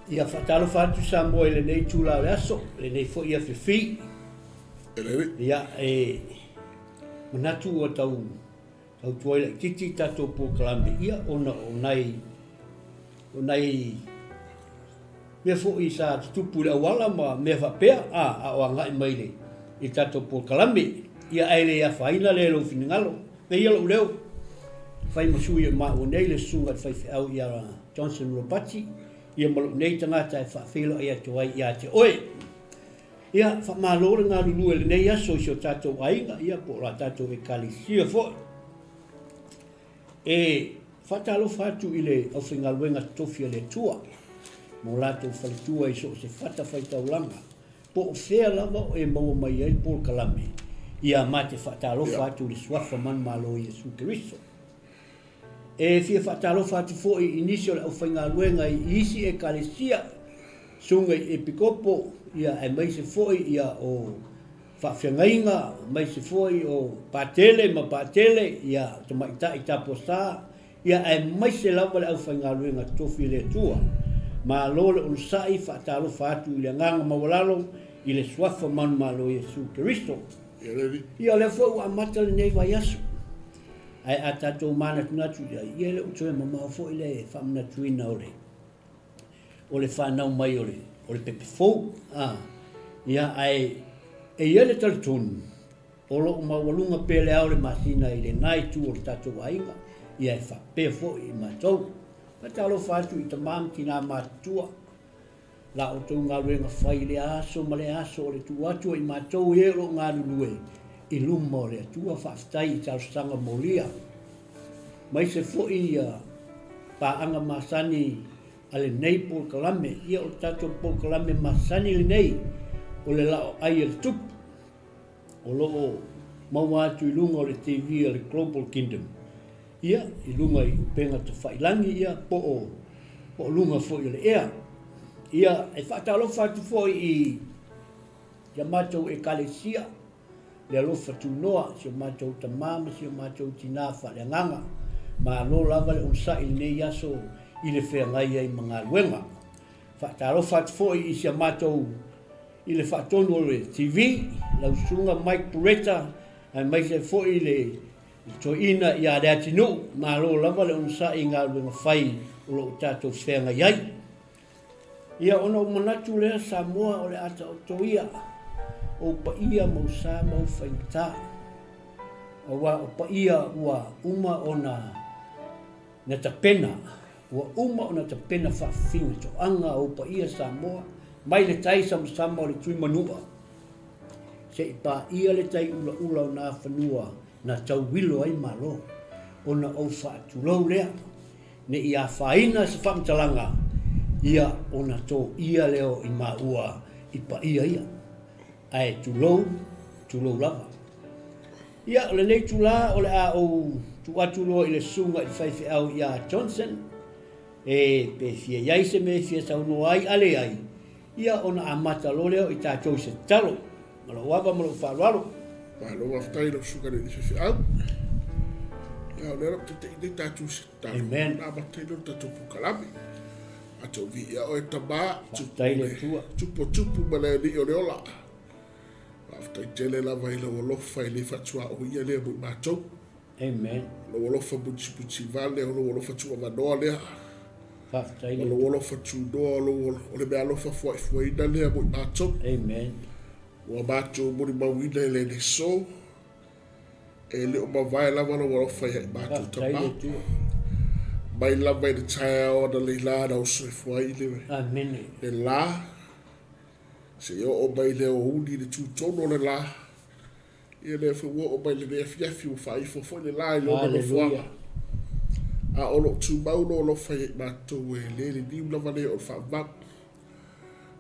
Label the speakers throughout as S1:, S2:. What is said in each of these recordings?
S1: Ia whatalo whatu sa moe le nei tūla o le aso, le nei fo ia whiwhi. Ia manatu o tau tuaila titi tato po kalambe. Ia ona o nai mea fo i sa tupu le awala ma mea whapea a o angai maile i tato po kalambe. Ia aile ia whaina le lo finingalo. Me ia lo leo. Whai masui e maa o nei le sunga whai whiau i ara Johnson Ropati. Ia malo nei tangata e whawhelo ia te wai ia te oe. Ia whamālore ngā lulu e le nei aso i o tātou ainga. Ia po la tātou e kali sia fo. E whatalo whatu i le au whingaluenga tofia le tua. Mo lātou whalitua i so se whata whaitaulanga. Po o whea lava e maua mai ai Paul Kalame. Ia mate whatalo whatu le swafa man malo i Jesu Keriso. E fia whatalo whatu fo i inisio le au whaingaluenga i isi e kalesia. Sunga i epikopo ia e mai se foi ia o whawhiangainga, mai se foi o patele ma patele ia te maita i taposa. Ia e mai se lawa le au whaingaluenga tofi le tua. Ma lole o sai whatalo whatu i le nganga mawalalo i le swafa man malo i Jesu Keriso. Ia le foi ua amata le nei vai asu. Ai a tatou mana tunatu ia le utoe mamao fo i le whamanatuina o le whanau mai o le pepe fou. Ia ai e ia le talitonu o lo mawalunga pele au le masina i le nai tu o le tatou ainga. Ia e whapea fo i matou. Patalo whatu i tamam tina matua. La o tau ngā ruenga whai le aso ma le aso o le tuatua i matou e lo ngā lulue. I luma o le atua whaftai i tausanga molia. Mai se fo i paanga masani ale nei Paul Kalame. Ia o tato Paul Kalame masani le nei o le LAOAI le tupu. O loo mauatu i lunga o le TV o le Global Kingdom. Ia i lunga i upenga te whailangi ia po o lunga fo i le ea. Ia e whatalo whatu fo i matou e kalesia. Le alofa tu noa, si o matou tamama, si o matou tina whaleanganga. Ma lo lava le onsa i nei aso i le whengai ai mga luenga. Whatalo whatu fo i si o matou i le whatonu o le TV, lau sunga Mike Pureta, ai mai se fo i le toina i a rea tinu. Ma lo lava le onsa i ngā luenga whai o lo tatou whengai ai. Ia ona o manatu lea Samoa o le ata o toia. O pa ia mau sa mau whaita. O pa ia ua uma o na tapena. Ua uma o na tapena whawhinga to anga o pa ia Samoa. Mai le tai sama o le tui manua. Se i pa ia le tai ula o na whanua na tau wilo ai malo. O na o whaatulau lea. Ne ia whaina se whamtalanga. Ia o na tō ia leo i maua i pa ia ia. Ai tulou lava. Ia o le nei tula o le a o tu atulo i le sunga i whaiwhi au i a Johnson. E pe fia iai se me fia sauno ai ale ai. Ia o na amata lo leo i tātou se talo. Malo wava malo wharuaro.
S2: Malo waftai lo suka le whaiwhi au. Ia o lera te i tātou se talo.
S1: Amen.
S2: Na amatai lo tātou pukalami. Ato vi ia o e tama. Tupu male li o leola. After tele la vai lo lofa i le fatua o ia le mo matou.
S1: Amen.
S2: Lo lofa buchi vale lo lofa tu va no le.
S1: After
S2: Lo lofa tu do lo le be lofa foi da le mo matou.
S1: Amen.
S2: O matou mo ma wina le so. E le o ma vai la lo lofa ia matou tama. Mai la vai de taia o da le la da o foi le.
S1: Amen.
S2: Le la se o mai le o uli le tutono le la. Ia le wha o mai le fiafi o whai fo le la i lo no wha. A o lo tu mau no lo whai matou e le niu lava le o wha mak.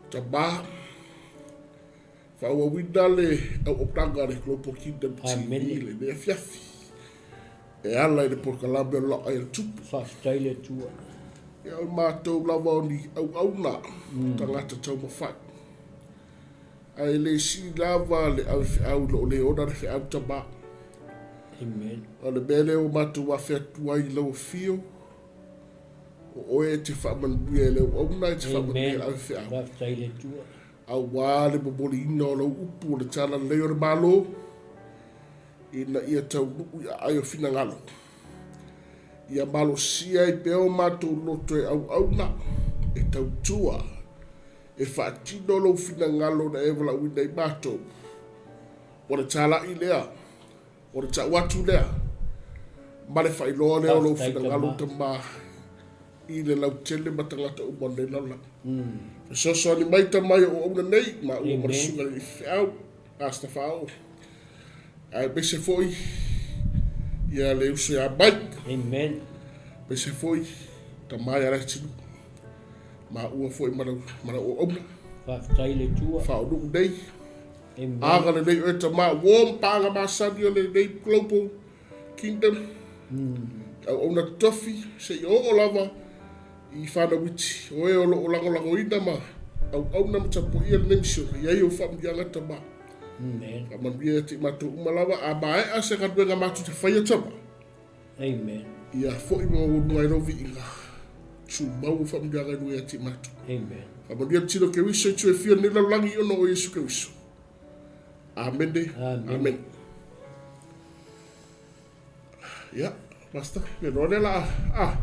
S2: Ta ba. Wha ua wina le au optanga le Global Kingdom TV le ne fiafi. E ala i le porkalame o la ai le tupu.
S1: Whaftai le tua.
S2: Ia o matou lava o ni au na. Tangata tau mawhai. Ai le si lava le au lo le ona le au tama.
S1: Amen.
S2: O le mele o matu wa fetua i lo fio. O e te whamanui e leo au nai te whamanui e au whia.
S1: Whaftai le tua.
S2: Au wāle mabori ina o lau upu o le tala leo re malo. Ina ia tau nuku ia ai o whina ngalo. Ia malo sia i peo mātou loto e au na. E tau tua. E whaatino lau whina ngalo na e wala uina i mātou. O le tala i lea. O le tau watu lea. Male whailoa leo lau whina ngalo ta maa. I le lau tele matangata umane lala. So ni mai ta mai o una nei ma o marsunga i fiau asta fao. Ai bese foi. Ia le uso ya bai.
S1: Amen.
S2: Bese foi ta mai ara tinu. Ma ua foi mana o ona.
S1: Whaftai le tua.
S2: Fao du dei.
S1: Amen.
S2: Aga le nei eta ma wom panga ma sadi le nei global kingdom. Au ona tofi se o lava. I whana witi, o e o lango ina ma, au na matapo ia le mission, iai o whamdianga ta ma.
S1: Amen.
S2: Ka manuia te mato umalawa, a mae a se kaduenga matu te whaia tama.
S1: Amen.
S2: Ia fo i mga wunua i rovi inga, su mau whamdianga i nuia te matu.
S1: Amen.
S2: Ka manuia tino ke wiso i tue fia nila langi ono o Yesu ke wiso. Amen de. Amen. Ia. Basta, me rone la.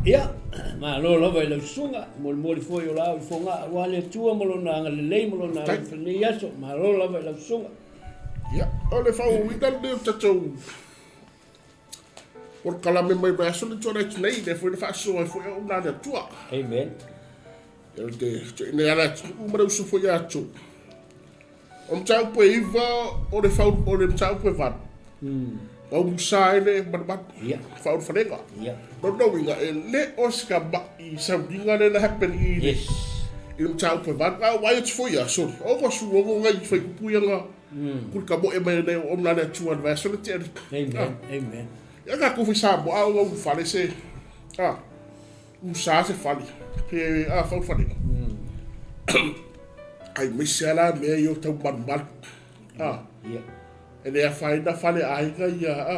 S1: Ia, ma lo lava i lau sunga, moli foi o lau i fonga, wale tua molo na anga lelei molo na whanei aso, ma lo lava i lau sunga.
S2: Ia, o le whau widan leo tatou. Por kalame mai mai aso le tua reitu nei, le foi le whaaso ai foi o nga le tua.
S1: Amen.
S2: Ia te ine ala umara uso foi ato. O mtau po iwa, o le whau, o le mtau po van. O musa ele barbat faul fanega no inga le oska ba I saudinga le happen I il tau pe ban why it's for ya so o ko su o ngai foi puianga kul ka bo e mai ne o na le tu adversary
S1: amen
S2: ya ka ko fi sa bo o fale se musa se fale pe faul fanega ai misala me yo tau ban ele a faida fale ai ga ia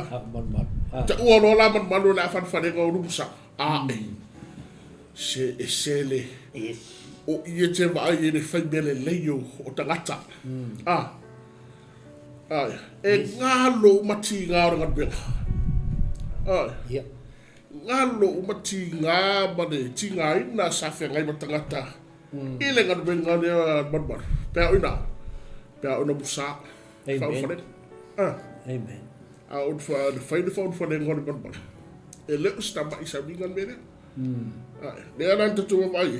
S2: ta o lo la man lo la fan fale go rusa se o ie te va ai le fai bele leio o tangata e ngalo mati ngaro ngat ngalo mati nga ba de tinga ina sa fe ngai matangata ile ngat benga ne barbar pe ona busa fa fale
S1: Amen.
S2: Out for the fight for the God but a little stab is a big minute. They are not to buy.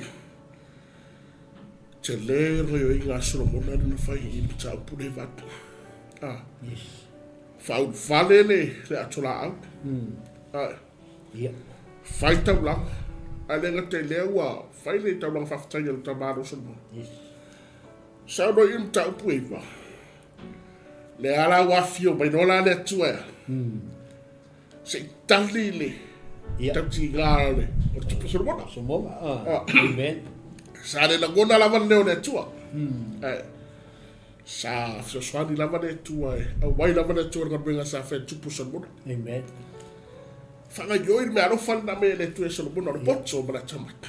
S2: Chelero in a Solomon and the fight in Tupu.
S1: Yes.
S2: Found Valene, that's all out. Fight of luck. I then tell you, fight it along 5 years tomorrow.
S1: Yes.
S2: So in Tupu. Le ala wafio mai nola le tua. Se tali le. Tau tigale. O tupu sormona.
S1: Amen.
S2: Sa le lagona lava leo le tua. Sa swani lava le tua. Au wai lava le tua ka bringa sa fe tupu sormona.
S1: Amen.
S2: Fanga yoi me aro fana me le tua sormona o potso mara tamat.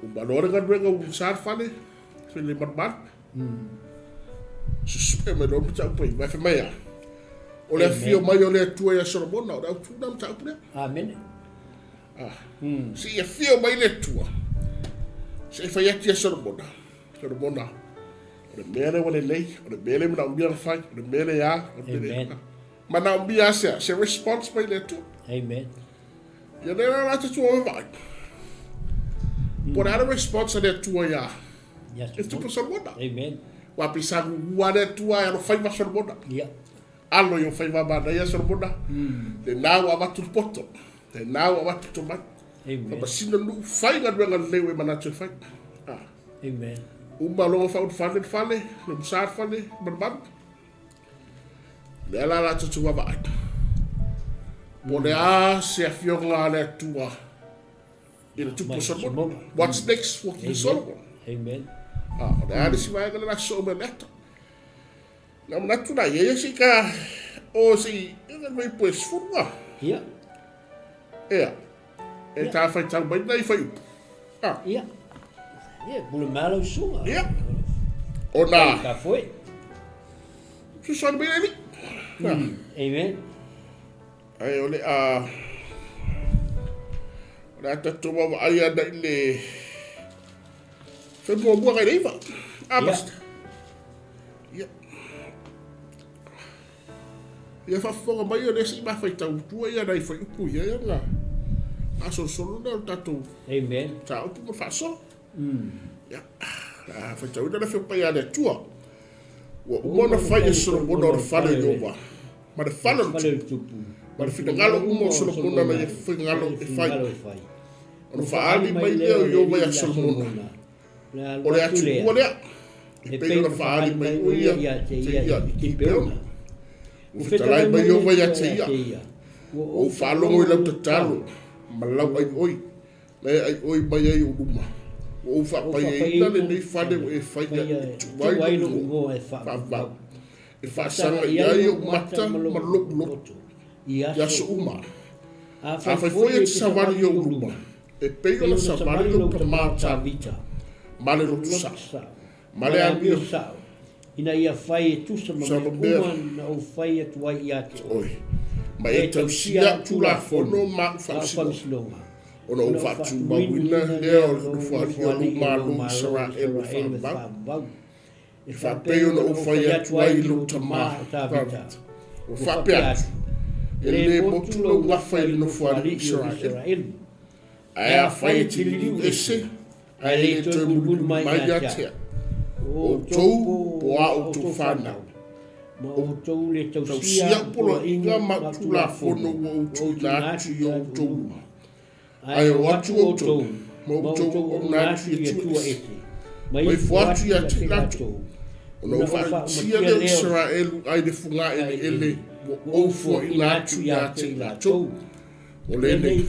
S2: O balore ka bringa u sar fale. Fele barbar. Susupe me lo mta upo vai fe mai o le fio mai o le tua ya sormona o tu nam ta upo
S1: amen
S2: si e fio mai le tua se fa ya tia sormona o le mele o le lei o le mele na umbia fai o le mele ya o le ma na umbia se response mai le tua
S1: amen
S2: ya le na ta tua vai por a response le tua ya e tu sormona
S1: amen
S2: wa pisagu wale tua ya no fai va sormona allo yo fai va bana ya sormona le nau ava tu poto le nau ava tu tomat ba sino lu fai ga nga lewe mana tu fai
S1: amen
S2: malo fa fale le musar fale barban le ala la tu wa ba pole a se afio nga le tua ina tu sormona what's next for you sormona
S1: amen
S2: ada si vai kala so me neto na natu na ye si ka o si vai pues furwa E tā whai tau mai nei whai upu.
S1: Ia. Ia, pule malo sunga.
S2: Ia. O nā.
S1: Ka foi.
S2: Susana mai nei.
S1: Amen.
S2: Ai ole ole atatoa wa ai ana i le whemua kai reiwa. Basta. Ia. Ia whawhonga mai o lesi i mawhai tau tua ia nei whai upu ia ia ngā. Aso solo na tatou.
S1: Amen.
S2: Ta upu mo faso. Ya. Whai tau ina na whewpai ane tua. Wa umona whai e solo mona o whale i owa. Ma le whale o tupu. Ma le whingalo umo solo mona na e whingalo e whai. Ono whaali mai leo i owa ia solo mona. O le atu ua lea. I pei ona whaali mai o ia te ia ki peona. O whitalai mai owa ia te ia. O whalongo i lau te talo. Ma lau ai oi. Nei ai oi mai ai o uma. O whapai e ina le nei whane o e whaika i tuwai no ngo e whaavau. E whaasanga i ai o mata ma loto. Ia so uma. A whaifoia te savari o uma. E pei o na savari o ka māta vita. Ma le loto sa. Ma le amio sa. Ina ia whai e tusa ma me uma na o whai e tuai i ate oi. Ma e tau sia tula fono ma whamisilonga. Ona o whatu mawina lea o lufuari o lumalu Israel whaambau. E whapei ona o whai atu ai lo tamā. O whape atu. E le motulo wawhai no fuari Israel. Aia whai e tiliu ese. Aia le toi mululu mai atea. O tou po a o tō whanau. Ma o tau le tau sia polo inga ma tula fono o tau nātu i o tau. Ai o atu o tau, ma o tau o nātu i tua ete. Mai fuatu i ati nātu. O na whaatia leo Israelu ai de funga ele o fo i nātu i ati nātu. O le nei.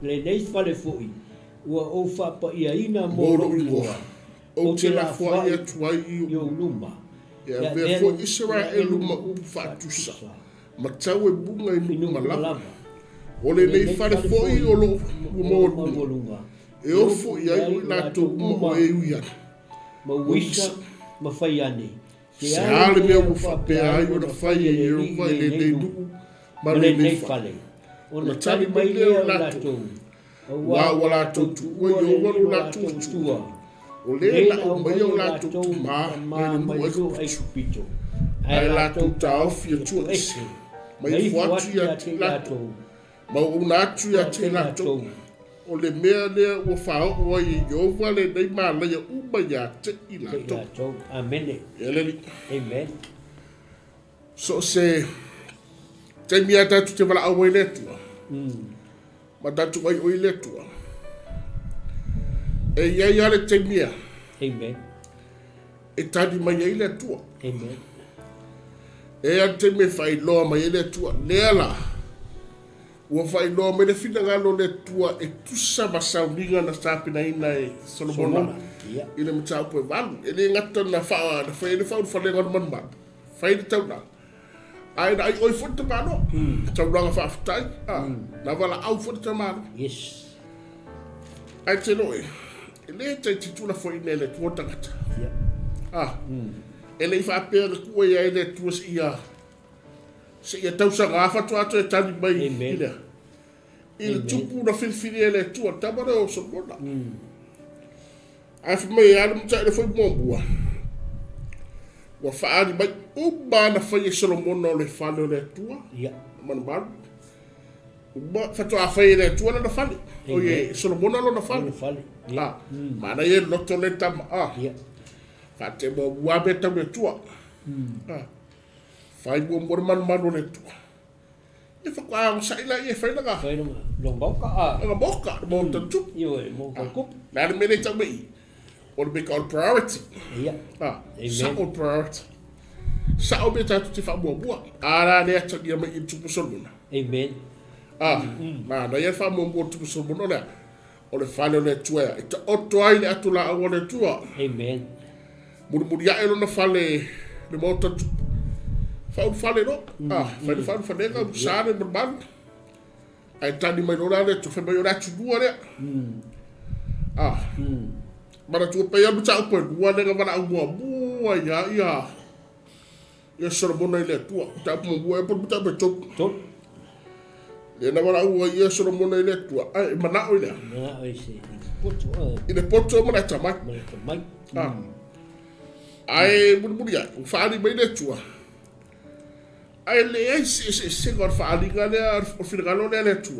S2: Le nei whale foi. Ua o whapa ia ina moro i roa. O te la fua i atu ai i o luma. Ia vea fo Israelu ma upu whaatusa. Ma tau e bunga i numa lava. O le nei whare fo i o lo umolunga. E o fo i ai o i lato uma o e uia. Ma wisa ma whai ane. Se ale mea u whapea ai o na whai e Europa i le nei nuu. Ma le nei whale. O na tali mai leo lato. Wa o lato tu. O i o waru lato tua. O le na o mai o lato tu ma e le mua e kupito. Ai lato ta ofia tua ese. Mai fuatu ia te lato. Ma o nātu ia te lato. O le mea lea ua whao o i Jehova le nei mālaya uma ia te i lato. Amen. Eleni. Amen. So se te mea tatu te wala au i le tua. Ma tatu ai o i le tua. E iai ale te mea. Amen. E tani mai ai le tua. Amen. E an te me whai loa mai ai le tua. Lea la. Ua whai loa mai le whina ngalo le tua e tusa masauninga na sāpina ina e Solomona. I le matau koe walu. E le ngata na whaa, na whai le whau whalenga na manman. Whai le tau na. Ai na ai oi whunta mano. Tau ranga whaafutai. Na wala au whunta mano. Yes. Ai te noe. E le te titula fo ina le tua tangata. E le i whaapea le kua ia e le tua si ia. Se ia tausa ngafa tu ato e tani mai ina. I le tupu na whilwhiri e le tua tamare o Solomona. Ai whamai ana mta e le whai mōmbua. Wa whaari mai uma na whai e Solomona o le whale o le tua. Manu manu. Uma whatu a whai e le tua na na whale. O ye Solomona lo na whale. Mana ye loto le tama. Whate mo uabe tau le tua. Whai mua mora manu le tua. E whakua ang saila i e whainanga. Whainanga. Long boka. Nga boka. Mo tantu. Iwe, mo kukup. Nāre mene tau mei. O le meka o priority. Sa o priority. Sa o me tatu te whamua mua. Ara lea tangi a mai i Tupu Solomona. Amen. Na ia whamua mua Tupu Solomona lea. O le whale o le tua ea. E ta oto ai le atu la o le tua. Amen. Muri a elo na whale le mo tantu. Fau fale no. Fai fale nga usare normal. ai tani mai lora le tu fe mai ora tu dua le mana tu pe ya buta upo dua le ngavana bua ya soro bona ile tu ta mo bua por buta be chop le na wala ua ia soro bona ile tu ai mana o ile
S1: si
S2: ile poto mana tamai ai buru ya faali mai le tu ai le se gor faali ngale o finalo le tu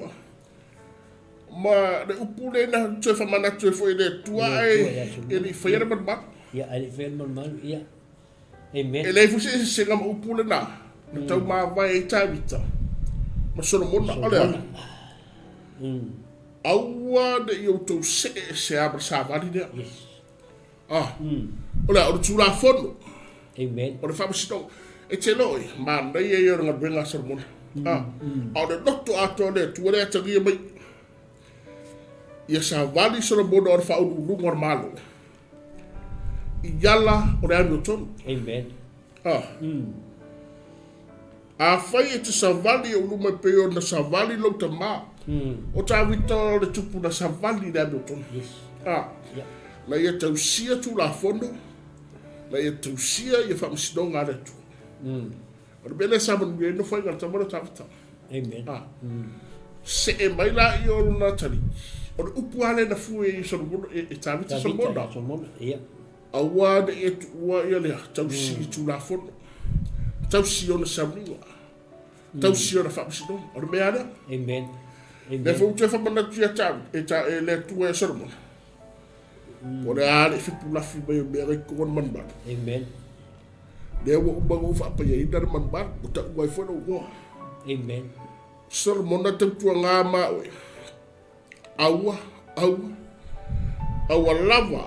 S2: ma le upule na tu fa mana tu foi le tu ai ele foi era ba
S1: ya ele foi normal ya amen
S2: ele foi se ngam upule na tau ma vai tavita ma sono mona ole aua de eu to se abra savali de ole o tu la fono
S1: amen
S2: o le fa sito e te noi ma dai e yo nga bringa sono mona o de doctor ato le tu le tagi mai ia savali sono mona o fa u normalo yalla o le Hamilton
S1: amen
S2: a fai e te savali o luma peo na savali lo te ma o ta vita le tupu na savali le Hamilton na ia tausia tu la fondo na ia tausia ia whamsidonga le tu o le bele saman mea no fai ngata mara ta vita
S1: amen
S2: se e mai la i o luna tari o le upu ale na fue i sono mono e ta vita sono mono a wade e tu ua ia lea tausia tu la fondo tausi ona samniwa tausi ona famsino ona meana
S1: amen
S2: le fu te fa mana tia ta e le tu e sormo ona ale fi pula fi be be ko man ba
S1: amen
S2: le wo ba go fa pa ye dar man ba ta go fo no go
S1: amen
S2: sormo na te tu nga ma awa lava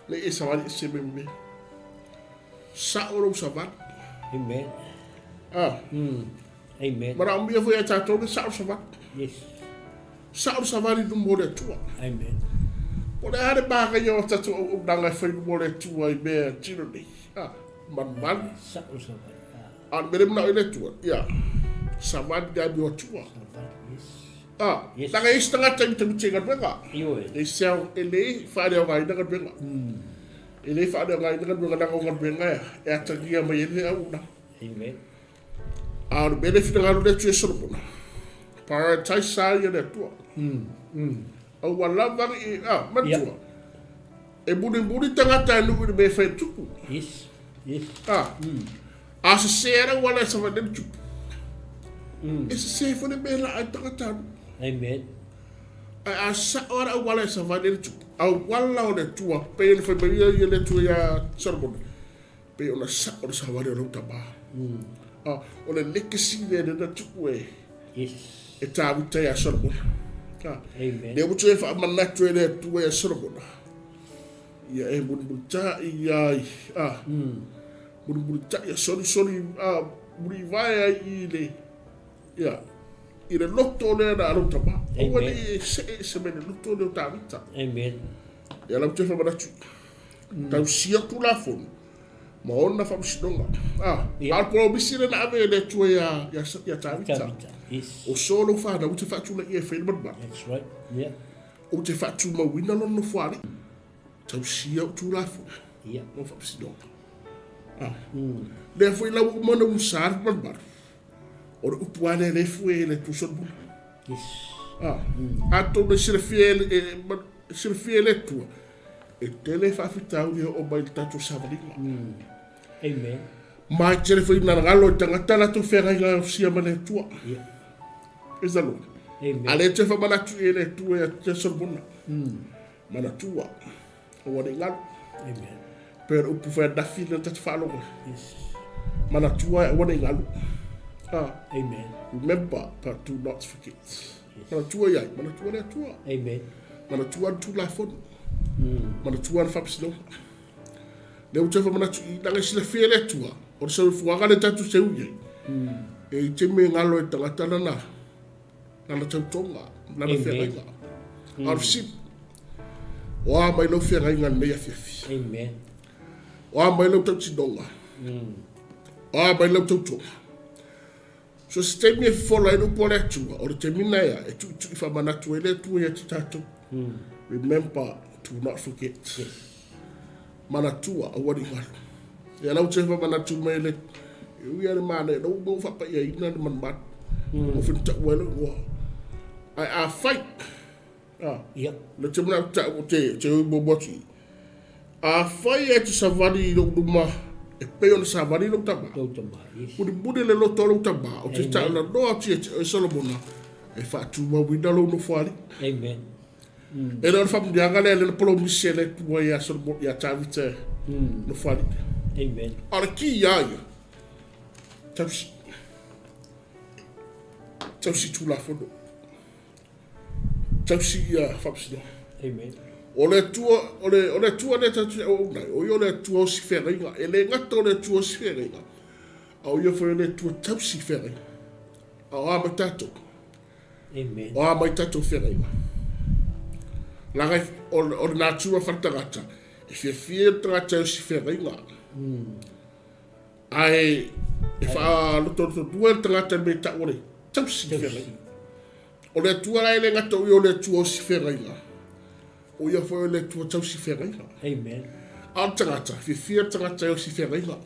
S2: le e sawali se membe sa oro sabat
S1: amen amen
S2: mara ambia foi a tatou de sa sabat
S1: yes
S2: sa savari dum mole tua
S1: amen
S2: ora hare ba ga yo tatu o danga foi dum mole tua i be tironi man
S1: sa sabat
S2: an berem na ile tua ya sabat da bi tua yes tanga istanga tem chenga benga
S1: yo
S2: e sel ele fa de ga ida ga benga ele fa de ga ida ga benga na ga benga e atagia mai ele au na
S1: amen
S2: ar benefit ga le tu sorbo prioritize sa ya le tua au wala va man tua e budi tanga ta lu be fa tupu
S1: yes
S2: as sera wala sa va de tupu esse se foi de bela a tanga ta
S1: amen
S2: a sa ora wala sa va de tupu au wala o le tua pe le fa be ya le tua ya sorbo pe ona sa ora sa va de ro ta ba o le legacy de da tupu
S1: yes
S2: e ta vita ya sorbo
S1: amen
S2: le butu e fa manna tu le tu ya sorbo ya e bunta ya bunta ya soli buri vai ile ya ile lotto le da ro ta ba o wali se me lotto le ta vita
S1: amen
S2: ya la butu fa manna tu ta sia tu la fon ma ona fa msidonga al pro bisire na ave le tu ya ta vita
S1: yes
S2: o solo fa da uti fa tu le e fe ba
S1: that's right yeah
S2: o te fa tu ma wina no fuari tau sia tu la fo
S1: yeah
S2: no fa msidonga le foi la mo no usar ba o o puane le fu le tu so
S1: yes
S2: a to de sir fiel tu e tele fa fitau o ba il tatu savali
S1: amen
S2: ma chere foi na ngalo tanga tala tu fera ga sia mane tu ezalo
S1: amen
S2: ale te fa mana tu ele tu e te sorbona mana tu o woni ngal
S1: amen
S2: per o pu fa da fila te fa lo
S1: yes
S2: mana tu o woni ngal
S1: amen
S2: remember but do not forget mana tu ya mana tu le tu
S1: amen
S2: mana tu la fon mana tu fa psilo le o te fa mana tu da ga sila fiele tu o se fu ga le tatu se uye e te me ngalo e tanga tala na tau tonga na le fera arsi wa mai lo fera inga ne ya fifi
S1: amen
S2: wa mai lo tau tidonga wa mai lo tau tonga So se te me fola e no pole atua, o te mina ia, e tu i whamanatu e le tua ia te tātou. Remember to not forget. Manatua, a wari ngaru. E alau te whamanatu me le, e ui are mana e nau mau whapa ia ina ni man mat. O whinta uelu ua. Ai a fight. Le te muna ta o te ui boboti. A fight e te savani i lo duma. E peo na savani lo tama. Uri bude le lo tolo tama. O te ta na noa ti e Solomona. E whaatu mawina lo no whari.
S1: Amen.
S2: E na whamdianga le polo misi le tua ia Solomona ia tawita no whari.
S1: Amen.
S2: Ara ki ia ia. Tausi. Tausi tula fono. Tausi ia whapsino.
S1: Amen.
S2: O le tua le tatu o nai. O le tua o si whenga. E le ngata o le tua o si whenga. Au ia whare le tua tausi whenga. Au a mai tato.
S1: Amen.
S2: O a mai tato whenga. Langai o le nā tua whantangata. E whia tangata o si whenga. Ai e wha loto dua tangata me ta ore. Tausi whenga. O le tua lai le ngata o le tua o si whenga. O ia foi le tua tausi whenga.
S1: Amen.
S2: Au tangata, whia tangata o si whenga.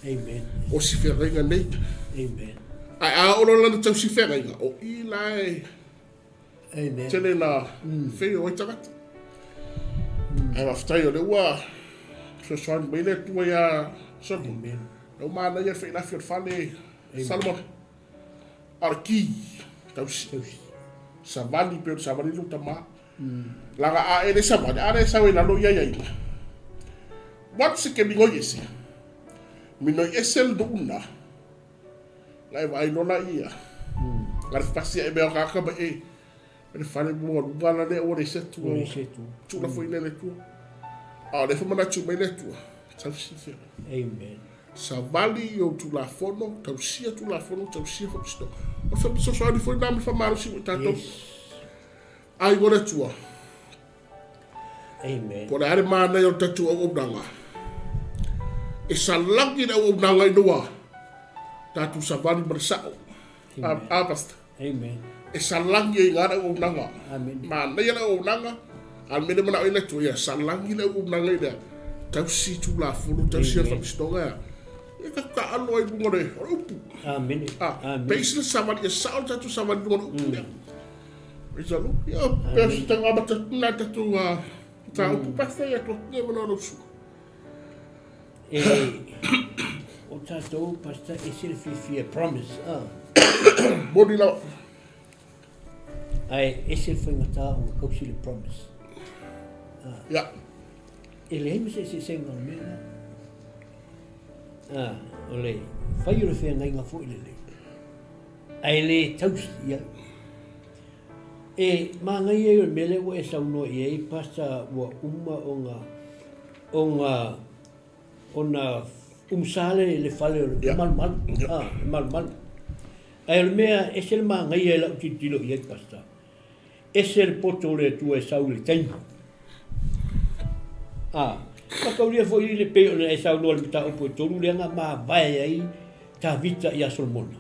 S1: Amen.
S2: O si whenga nei.
S1: Amen.
S2: Ai a oro lana tausi whenga. O i lai.
S1: Amen.
S2: Tele na whenga o i tangata. Ai waftai o le ua. So soan mai le tua ia soan.
S1: Amen.
S2: O mana ia whenga whio whane. Salomon. Arki. Tausi. Savani pero savani lu tama. Langa a ele savani. A le sawe lalo ia ia ia. Wat se ke mingo yesi. Mino esel do una. Lai vai nona ia. Ngar pasi e meo kaka ba e. Ele fale mo wala le o le setu. Tu la foi le tu. A le fuma na tu me le tu. Tausi fe.
S1: Amen.
S2: Savali o tu la fono, tausia tu la fono, tausia fo sto. O fa so so foi na me fa maru si tato. Ai gora tua.
S1: Amen.
S2: Por are mana yo tatu o danga. E salangi na o danga inoa. Tatu savali bersao. A pasta.
S1: Amen.
S2: E salangi ngara o danga.
S1: Amen.
S2: Mana ya o danga. Al mele mana ina tu ya salangi na o danga ida. Tausi tu la fono, tausia fa sto ga. E ka alo ai bungore. Upu.
S1: Amen. Amen.
S2: Peisle savali e sao tatu savali bungore upu. Rizalo. Ya, pesu tanga bata na tatu ta upu pasta ya to ne mana no su.
S1: O tatou pasta e silfi a promise.
S2: Bodi la.
S1: Ai e silfi ngata o kausili promise.
S2: Ya.
S1: Ele hemi se senga mena. Ole. Fai o le whenga inga fo ile le. Ai le tausi ia. E mangai e mele o e sauno i e pasta wa uma ona umsale le fale o mal. Mal. Ai le mea e se le mangai e la utitilo i e pasta. E se le poto le tu e sau le tenho. Pakaulia foi le peo na e sauno le mita upo e toru le anga ma vai ai ta vita i a Solomona.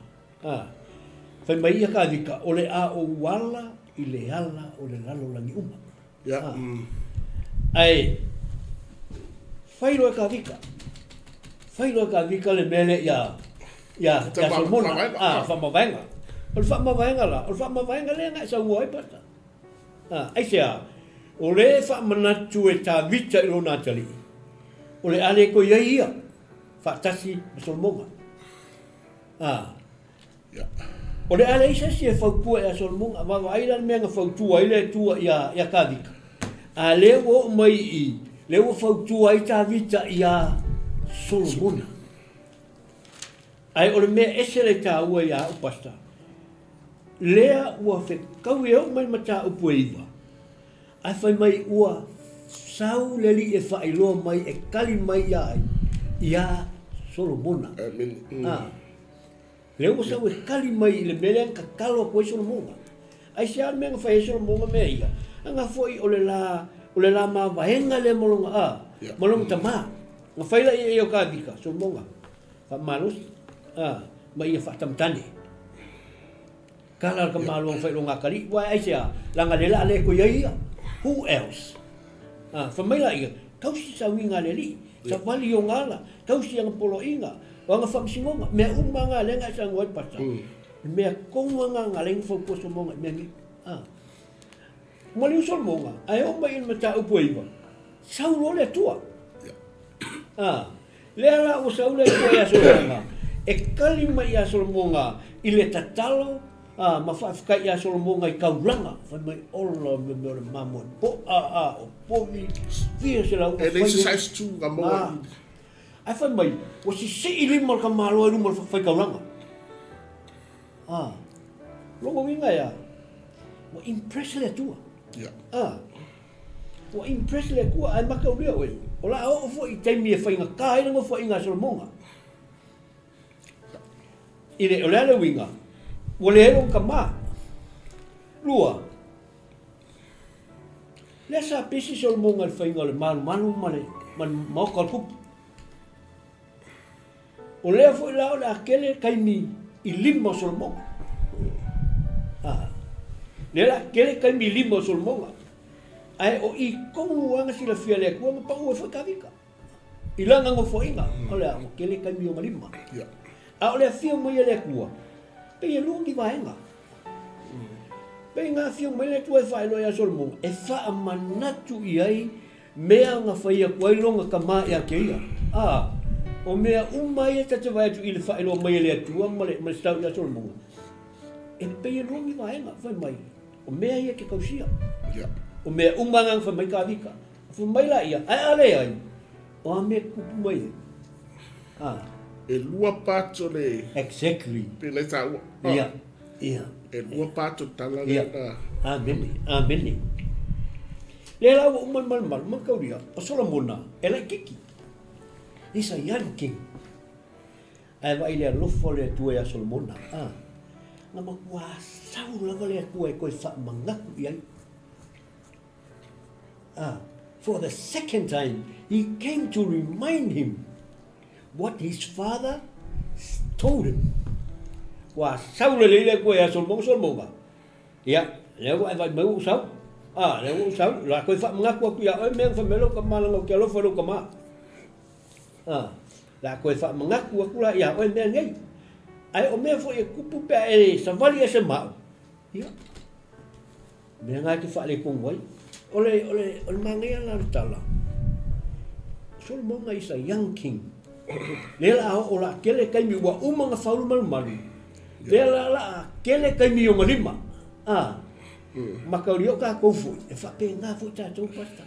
S1: Fai mai ia ka vika o le a o wala i le ala o le lalo langi uma.
S2: Ya.
S1: Ai, fai loa ka vika. Fai loa ka vika le mele ia Solomona. Whamawaenga. O le whamawaenga la. O le whamawaenga le nga sa uai pata. Ai sea, o le whamanatu e tā vita i lona tali. O le ale ko ia ia. Whaatasi ma Solomona.
S2: Ya.
S1: O le ale isa si e whaupua e a Solomona. Wawa ailan mea nga whautua i le tua ia ka vika. A leo o mai i. Leo o whautua i tā vita i a Solomona. Ai o le mea ese le tā ua i a upasta. Lea ua whekau e au mai ma tā upua iwa. Ai whai mai ua sau leli e whailoa mai e kali mai i a Solomona.
S2: Amen.
S1: Leo o sau e kali mai i le mele ka kalo koe Solomona. Ai se an mea nga whai Solomona mea ia. Anga foi o le la ma vahenga le molonga molonga tama. Nga whaila i e o ka vika Solomona. Wha malos. Ma ia whatamtane. Kala ka maluang whai longa kari, wai aisia, langa lela le ko ia. Who else? Whamaila ia, kausi sa winga le li, sa wali o ngala, kausi ang polo inga, wanga whamsingonga, mea umanga lenga sa ngoi pasa. Mea konga nga lenga whauposo monga, mea ni, Mali usol monga, ai o mai in mata upo iwa. Saulo le tua. Le ala o saulo le tua ia solmonga. E kalima ia solmonga, i le tatalo, mawhawhaka ia solmonga i kauranga. Whai mai ola me mea mamo. Po o po mi, fia sila o
S2: whai. E leise sais tu ka moa.
S1: Ai whai mai, o si i lima ka malo ai rumal whai kauranga. Longo winga ia, wa impress le tua. Wa impress le kua ai maka ulia we. Ola o fo I taimi e whainga kai ngo fo inga solmonga. Ile ola le winga. Wale hero ka ma. Lua. Le sa pisi solmonga le whainga le manu male man mau kalkup. Ole fo ila ola akele kaimi I lima solmonga. Nela kele kai mi limo solmonga. Ai o I kongu anga sila fia le kua pa ua whakawika. Ilanga ngo fo inga. Ole o kele kai mi o malima. A ole fia mai le kua. Pe e lungi vaenga. Pe ngā fia mai le kua e whaelo ia solmonga. E wha manatu I ai mea ngā whaia kua longa ka maa ea ke ia. O mea umai e tata vai atu I le whaelo mai le atua male stau ia solmonga. E pe e lungi vaenga whai mai. O mea ia ke kausia. O mea umangang whamai ka vika. Whamai la ia, ai ale ai. O a mea kupu mai.
S2: E lua pato le.
S1: Exactly.
S2: Pe le ta ua.
S1: Ia.
S2: E lua pato tala le na.
S1: Amene. Le la ua uman malmal, makauria. O Solomona, e lai kiki. Isa yan king. Ai wa ile lofo le tue a Solomona. Nga makua sau lava le kua e koe wha mangaku I ai. For the second time, he came to remind him what his father told him. Wa sau le le kua e a solmonga. Ia, le kua e vai mau sau. Le kua sau, la koe wha mangaku aku ia, oi meang whamelo ka malanga o kia lofa lo ka maa. La koe wha mangaku aku la ia, oi meang ei. Ai o mea fo e kupu pe e savali e se mau. Ia. Mea ngai ke whaale kongwai. Ole mangia la tala. Solmonga is a young king. Lela o la kele kaimi wa umanga whaulu malu. Lela la kele kaimi o malima. Makauri o ka koufu. E whape ngā fo tātou pasta.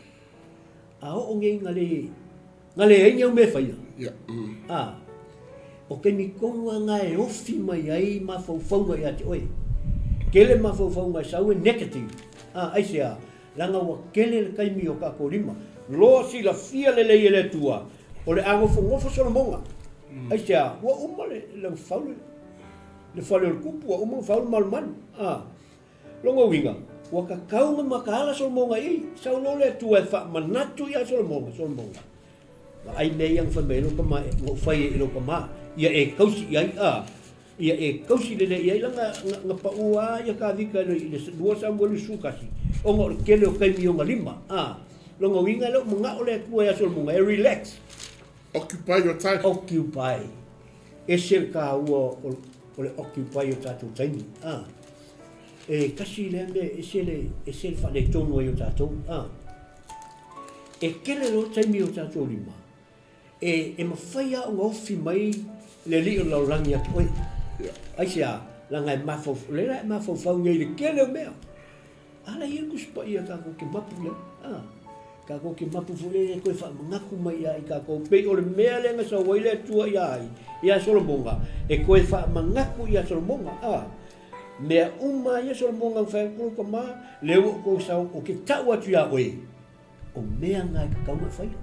S1: O nge ngale e nyau me whaia. O ke mi konga ngā e ofi mai ai ma whauwhaunga I ate oe. Kele ma whauwhaunga sau e negative. Aisea, langa wa kele le kaimi o ka korima. Loa si la fia le lei ele tua. O le ango ngofo Solomonga. Aisea, wa uma le whaule. Le whaule le kupu, wa uma whaule malumanu. Longa winga. Wa ka kaunga makaala Solomonga I. Sau lo le tua e wha manatu I a Solomonga. Ai nei ang whamelo ka maa, ngō whai e ilo ka maa. Ia e kausi I ai Ia e kausi le I ai langa nga paua ia ka vika I le 2 Samuel sukasi. O ngā kele o kaimi o ngā 5. Longa winga leo mga ole kua ia Solomonga. E relax.
S2: Occupy your time.
S1: Occupy. E ser ka ua ole occupy o tātou taimi. E kasi le me e se le whane tono o tātou. E kele lo taimi o tātou 5. E mawhaia o ngauwhi mai le li o laurangi atu oe. Aisea, langa e mawhau ngai le kele o mea. Ala ia kuspa ia kako ke mapu le. Kako ke mapu fule e koe wha mangaku mai ai kako. Pei o le mea lenga sa waile atua ia ai. Ia Solomonga. E koe wha mangaku ia Solomonga. Mea ia Solomonga whaekuru ka maa. Leo ko sau o ke tau atu ia oe. O mea ngai ka kaunga whaia.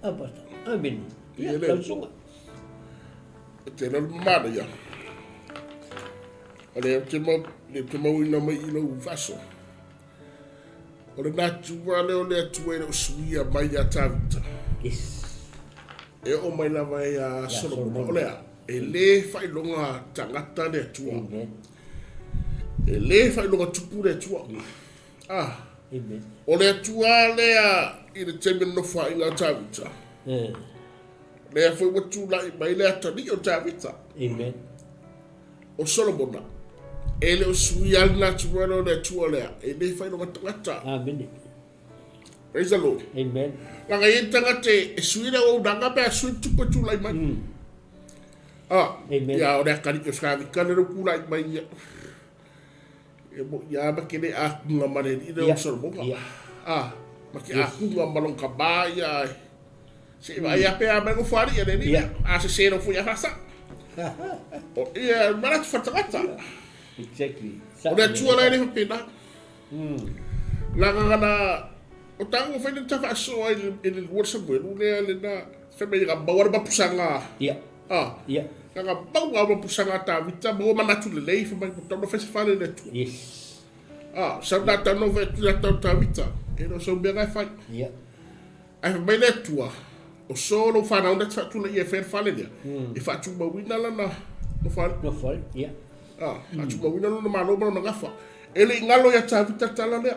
S1: Basta. Amen. Ia, tausunga.
S2: Te nal mana ia. Ale te mau ina mai ilo vaso. O le natu wale o le atu e o suia mai a tavita.
S1: Yes.
S2: E o mai lava e a Solomona. O lea, e le whailonga tangata le atua. E le fai no tupu le tua. Ah.
S1: Amen.
S2: O le tua lea i le teme no fai ngā tāwita. Lea foi watu lai mai lea tani o tāwita.
S1: Amen.
S2: O Solomona. E le o sui alina tuwano le tua lea. E le fai no matangata.
S1: Amen.
S2: Praise the Lord.
S1: Amen.
S2: Langa i tangate e sui le o danga pea sui tupu tu lai mai. Ah.
S1: Amen.
S2: Ia o lea kari ke whakawi kanero ku lai mai ia. E mo ia ma kene a kunga mare ni le o Solomona. Ah. Ma ke a kunga malong ka ba ia. Se va ia pe a mengo fari ia ni. A se se no fu ia fasa. O ia marat fatagata.
S1: Exactly.
S2: O le tua lai le pena. Langa ngana o tango fai ni tafa so ai le worship we le na fe me ga bawar ba pusanga.
S1: Ia.
S2: Ah.
S1: Ia.
S2: Nga bawar ba pusanga ta vita bo manatu le lei fa mai to no festival le tu.
S1: Yes.
S2: Ah, sa data no ve tu ta vita. E no so bega fai.
S1: Ia.
S2: Ai mai le tua. O solo fa na onda fa tu na ia fer fale dia. E fa tu ba wina la na no fa.
S1: No fall. Ia.
S2: Ah, fa tu ba wina no malo no ngafa. Ele ngalo ya ta vita tala le.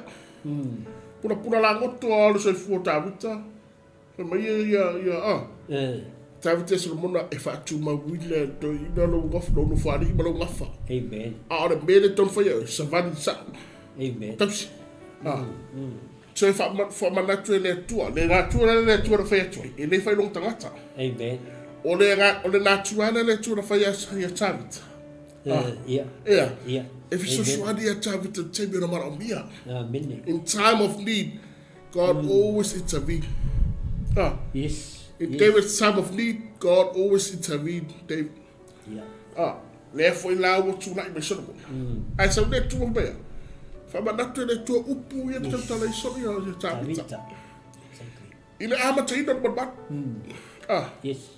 S2: Pura la ngoto ala so fu ta vita. Fa mai ia ah. Ta vita so mona e fa tu ma wina to ina lo ngof no fa ri ma lo ngafa.
S1: Amen.
S2: Ah, ora mele ton fa ya sa van sa.
S1: Amen.
S2: Taps. Ah. So fa mana tu le tua, le na tu le tua fa ya tu. E le fa long tangata.
S1: Amen.
S2: O le na tu le tua fa ya tavita.
S1: Ia.
S2: Yeah.
S1: Ia.
S2: If you so ya tavita te me no mara mia.
S1: Amen.
S2: In time of need, God always intervene. Ah.
S1: Yes.
S2: In David's time of need, God always intervened. David.
S1: Yeah.
S2: Ah. Le foi lá o tu na me sono. Ai sa le tu be. Fa manatu le tua upu ia te tala iso ia tavita. Ile ama te ina bat. Ah.
S1: Yes.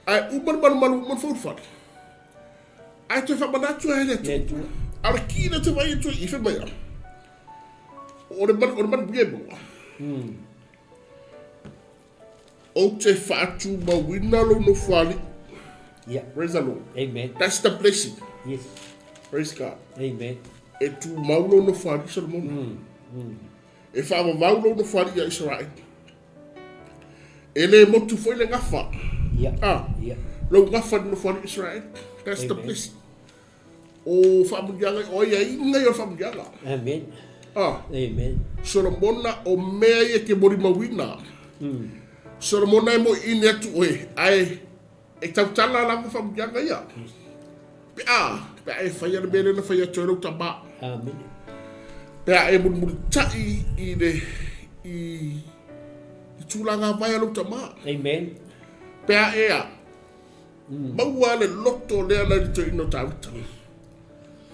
S2: Ai umar man fofat. Ai te fa manatu ele tu. Ala kina te vai tu ife mai. Ore man biebo. O te fatu ma wina lo no fali.
S1: Yeah.
S2: Praise the Lord.
S1: Amen.
S2: That's the blessing.
S1: Yes.
S2: Praise God.
S1: Amen.
S2: E tu maulo no fali Solomon. E fa maulo no fali ya Israel. Ele mo tu foi le ngafa.
S1: Yeah.
S2: Ah.
S1: Yeah.
S2: Lo ngafa no fali Israel. That's the blessing. O fa mundiala o ya inga yo fa mundiala.
S1: Amen.
S2: Ah.
S1: Amen.
S2: Solomon na o mea ye ke mori mawina. Solomon na mo ine tu oe. Ai e tau tala la fa mundiala ya. Pe ai fa ya bele na fa ya toro taba.
S1: Amen.
S2: Pe ai mun tai i tulanga vai lo tama.
S1: Amen.
S2: Pe ai Maua le loto le ala di to ino tauta.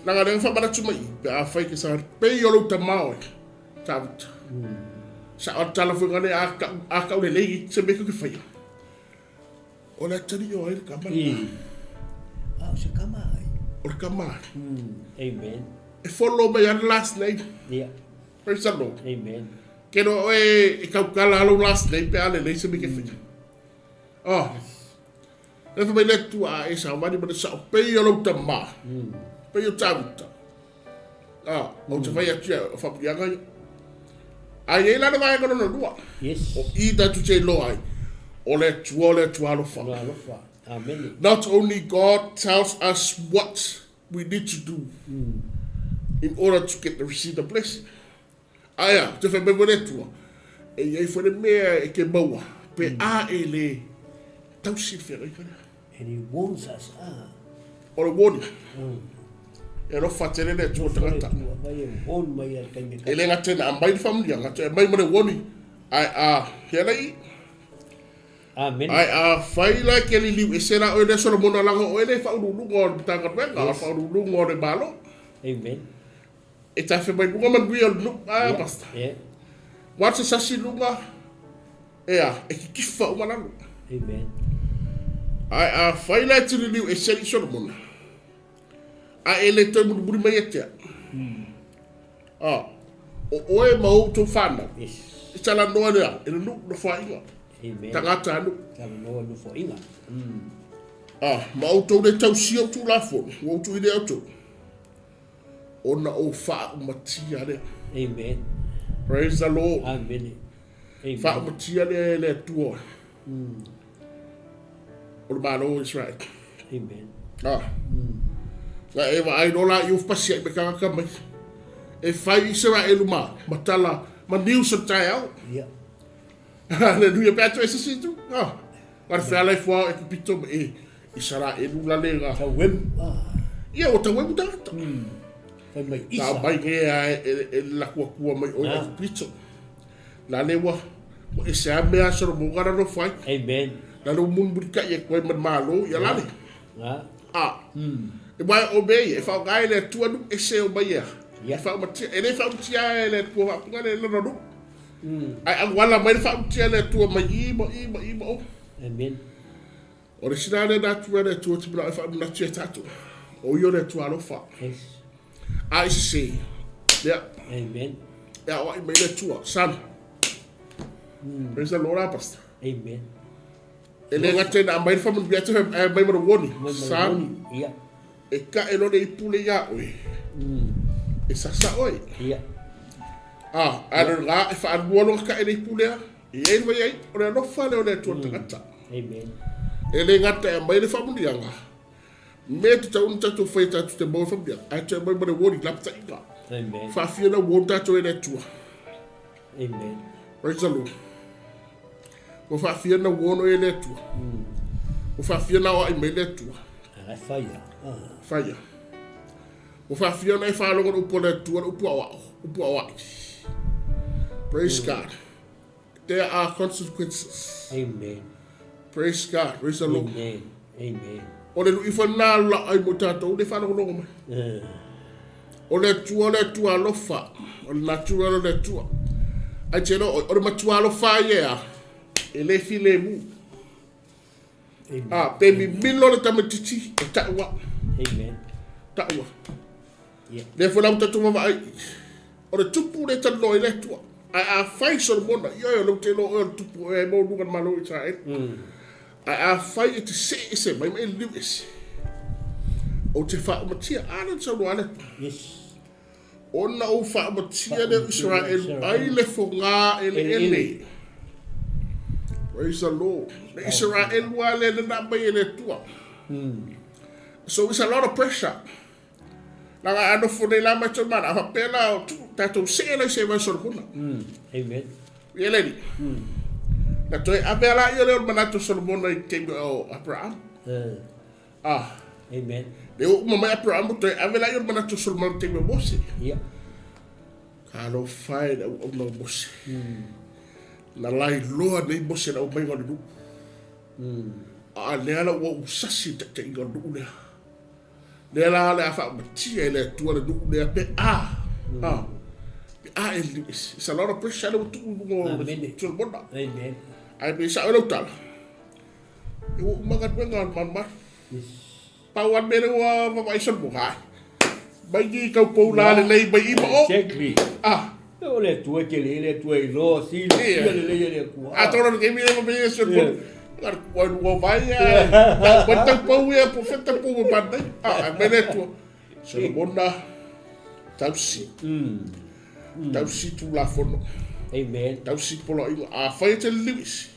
S2: Nanga le fa bana tuma i pe a fai ke sa pe yo lo tamao tauta. Sa o tala fu ngane a ka le lei se me ko ke fai. O le tari yo ai ka mai.
S1: Ah, se kamai.
S2: O ka mai.
S1: Amen.
S2: E follow me your last name.
S1: Yeah.
S2: Praise the Lord.
S1: Amen.
S2: Que no e ka kala lo last name pe ale lei se me ke fai. Oh. E fa mai le tu a e sa mani ma sa pe yo lo tama. Pe yo tauta. Ah, o te fai atia o fa pianga. Ai e la no vai kono no lua.
S1: Yes.
S2: O I da tu te lo ai. O le tua lo fa.
S1: Amen.
S2: Not only God tells us what we need to do in order to get to receive the blessing. Aya, te fai me vole tua. E iei fai mea e ke maua. Pe a e le tau si whera i kana.
S1: And he warns us.
S2: O le woni. E ro fatere le tua tangata. E le ngatena a mai familia. Ngate mai mare woni. Ai hela i.
S1: Amen.
S2: Ai fai la ke li liu. E sera o le Solomon langa o ele fa urulunga o le tanga venga. Fa urulunga o le balo.
S1: Amen.
S2: E ta fe mai lunga man bui al nuk. Basta.
S1: Yeah.
S2: Watsa sasi lunga. E ki kifa o malalu.
S1: Amen.
S2: Ai fai la te li liu e seri Solomon. Ele te muri mai etea. O oe mau tō whānau.
S1: Yes.
S2: I tala noa rea, e nuk no whainga.
S1: Amen.
S2: Tangata anu.
S1: Tala noa no fo inga.
S2: Mau tō ne tau siau tū la fōne, wau tū i rea tō. ona o whaumatia lea.
S1: Amen.
S2: Praise the Lord.
S1: Amen. Amen.
S2: Whaumatia lea le tua. O le malo Israel.
S1: Amen.
S2: Nga e wa ai nola i ufpasi ai mekanga kamai. E whai Israel matala, ma niu sa tai au.
S1: Yeah.
S2: Hallelujah, pe atu e sasitu. Wara whea fua e kupito me e Israel la lenga.
S1: Ta wem.
S2: Ia o ta wemu tangata.
S1: Whai mai isa.
S2: Ta mai e la kua mai o e kupito. La lewa, mo e sea mea soro mongara no whai.
S1: Amen.
S2: La no mumburika i e koe man malo, ia lale. E mai o mei, e whao gai le tuanu e se o mai ea. E whao matia, e le whao matia e le tua wapunga le lano. Ai angwala mai le whao matia le tua mai ima o.
S1: Amen.
S2: O le sinane na tua le tua timina e whao matia tatu. O io le tua alofa.
S1: Yes.
S2: A isi se. Lea.
S1: Amen.
S2: Ea o ai mai le tua. San. Praise the Lord, Pastor.
S1: Amen.
S2: E le ngate na mai le whao matia e mai mara woni. San.
S1: Ia.
S2: E ka e lone i pule ia oe. E sasa oe.
S1: Ia.
S2: Ano nga e whaanuolo ka e nei pule a. I e mai ai, o le alofa le o le tua tangata.
S1: Amen.
S2: E le ngata e mai le whamunianga. Me te taunu tatu whai tatu te mau whamunianga. Ai te mai mara woni lapta inga.
S1: Amen.
S2: Whaafia na won tatu e le tua.
S1: Amen.
S2: Praise the Lord. Mo whaafia na wono e le tua. Mo whaafia na o ai mai le tua.
S1: Ai whaia.
S2: Whaia. Mo whaafia na e whaalonga upo le tua upo awao. Upo awai. Praise God. There are consequences.
S1: Amen.
S2: Praise God. Praise the Lord.
S1: Amen. Amen.
S2: O le lui whanā la ai mo tātou le whanau longa mai. O le tua alofa. O le natua le tua. Ai tēnā, o le matua alofa ia. E le file mu. Pe mi milo le tamatiti e taua.
S1: Amen.
S2: Taua.
S1: Yeah.
S2: Le whanau tatu mama ai. O le tupu le talo i le tua. Ai a whai Solomona. Ia e lo te lo o le tupu e mo nungan malo i tae. Ai a whai e te se mai mai liu esi. O te whaamatia ana tau ale.
S1: Yes.
S2: Ona o whaamatia le Israel ai le whonga ele. Praise the Lord. Le Israel wale le nambai ele tua. So it's a lot of pressure. Nanga ano fune la mai tau mana. Awa pela o tu tatou se se vai Solomona.
S1: Amen.
S2: Ia ni. Na toi avela ia le manato Solomona i te o Abraham.
S1: Amen.
S2: Le o mama Abraham toi avela ia manato Solomona te Mose.
S1: Yeah.
S2: Kalo fai na o no Mose. Na lai loa nei Mose na o mai ngani du. A le ala o usasi te ngani du le. Le ala le afa matia le tua le du le pe it's a lot of pressure to Solomona.
S1: Amen.
S2: Ai be sa o tala. E o magat benga man. Pawan mele wa vai son buha. Bai gi ka poula le lei bai mo.
S1: Exactly. O le tua ke le tua I lo si le ku.
S2: Atoro ke mi mo be so bo. Ar ko vai ya. Bata pou ya profeta pou ba dai. Mele tu. Solomona tausi. Tausi tu la fono.
S1: Amen.
S2: Tausi polo I a fai te Lewis.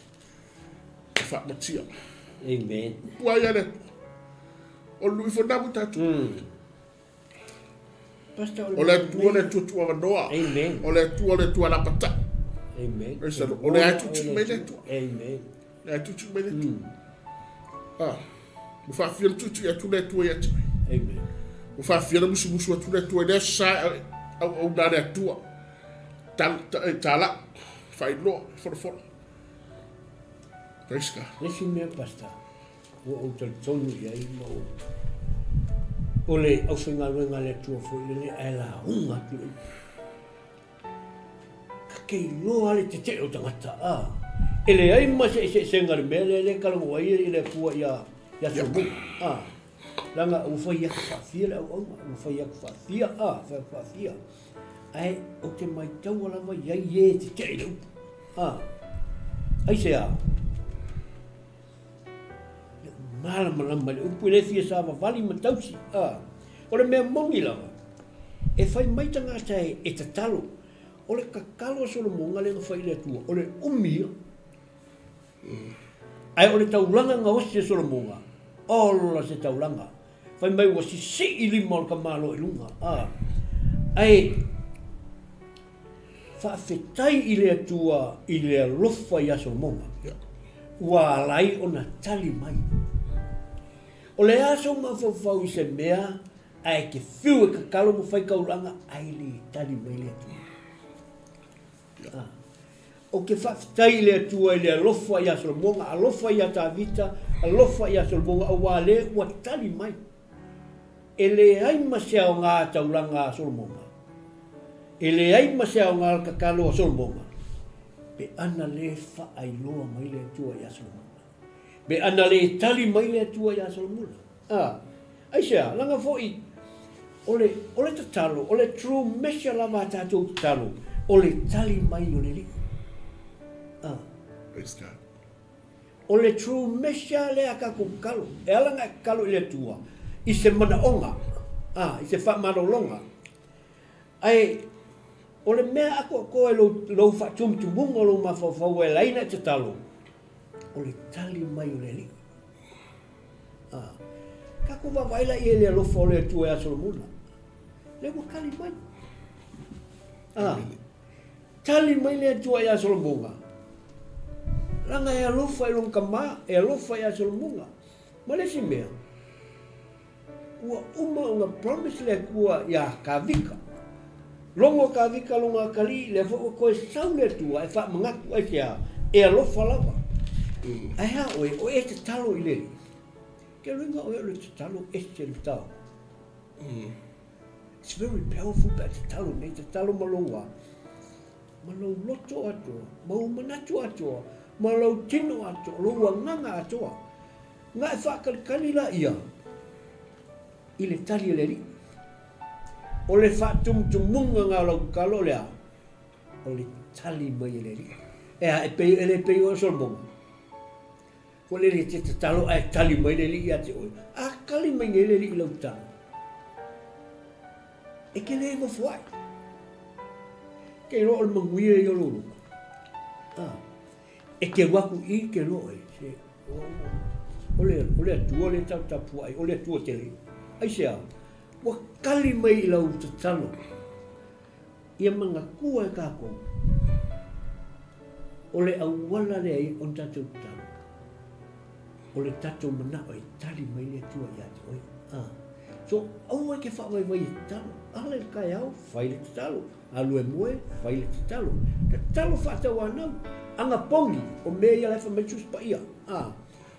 S2: Fa matia.
S1: Amen.
S2: Wa ya le. O lui fo na mutatu. O le tua noa.
S1: Amen.
S2: O le tua la pata.
S1: Amen.
S2: O le atu tu me le tua.
S1: Amen.
S2: Le atu tu me le tua. Mo fa fia tu ya tu le tua ya tu.
S1: Amen.
S2: Mo fa fia na musu tu le tua le sa o na le tua. Tala. Fai lo for. Praise God.
S1: Listen me pastor. O tonu ya I mo. Ole au singa wenga le tua fo le ala unga tu. Ke lo ale te o tangata ele ai ma se ngar mele le kala mo ai ile pu ya sobu langa u foi ya fafia o foi ya fafia fafia ai o te mai tau ala mai ai te ai se mala mala o pule fia sa vali matausi o le me mongi lava e fai mai tangata e tatalo. O le kakalo Solomonga le ngawhai le tua. O le umia. Ai o le taulanga ngawasi e Solomonga. Ola se taulanga. Fai mai wasi si ili mo ka malo i lunga. Ai whaafetai i le atua i le alofa i a Solomonga. Ua alai o na tali mai. O le aso mawhawhau i se mea ai ke whiu e kakalo mo whai kaulanga ai le tali mai le atua. O ke whaafetai i le atua i le alofa i a Solomonga, alofa i a Tavita, alofa i a Solomonga, a wale ua tali mai. E le ai masea o ngā taulanga a Solomonga. E le ai masea o ngā kakalo a Solomonga. Pe ana le whaailoa mai le atua i a Solomonga. Be ana le tali mai le atua i a Solomonga. Ai sea, langa fo'i, ole tatalo, ole true measure lava tātou tatalo, ole tali mai o le li. Ole true measure le aka kukalo, e alanga kalo i le atua, i se mana onga, i se wha marolonga. Ai, ole mea ako koe lo wha tumtumunga lo mawhawhau e laina te talo. Ole tali mai o le li. Kako wawaila i e le alofa o le atua e a Solomona. Le wakali mai. Tali mai le atua e a Solomona. Langa e alofa e long kama, e alofa e a Solomona. Ma le si mea. Ua uma o nga promise le kua ia kawika. Longo kawika longa kali le fo koe sau le atua e wha mangaku ai kia e alofa lava. Ai ha oe, o e te talo i leri. Ke ringa oe o te talo e te tau. It's very powerful pa te talo nei, te talo maloa. Malau loto atoa, mau manatu atoa, malau tino atoa, loa nganga atoa. Nga e whakalikali la ia. I le tali e leri. O le whatumtumunga ngā lau kalo lea. O le tali mai e leri. E le pei o Solomon. Ko le te talo ai tali mai le li ate oi. A kali mai le li lau talo. E ke le go fuai. Ke ro o manguia i o loro. E ke waku i ke ro e. O le atua le tau tapu ai. O le atua tele. Ai sea. Wa kali mai i lau te talo. Ia manga kua e kako. O le awala le ai on tatou talo. O le tatou mana o i tali mai le tua i ate oi. So, au e ke whawai vai i talo. Ale kai au, whai le talo. Alu e mue, whai le talo. Ka talo whatau anau. Anga pongi, o mea ia lefa mai chus pa ia.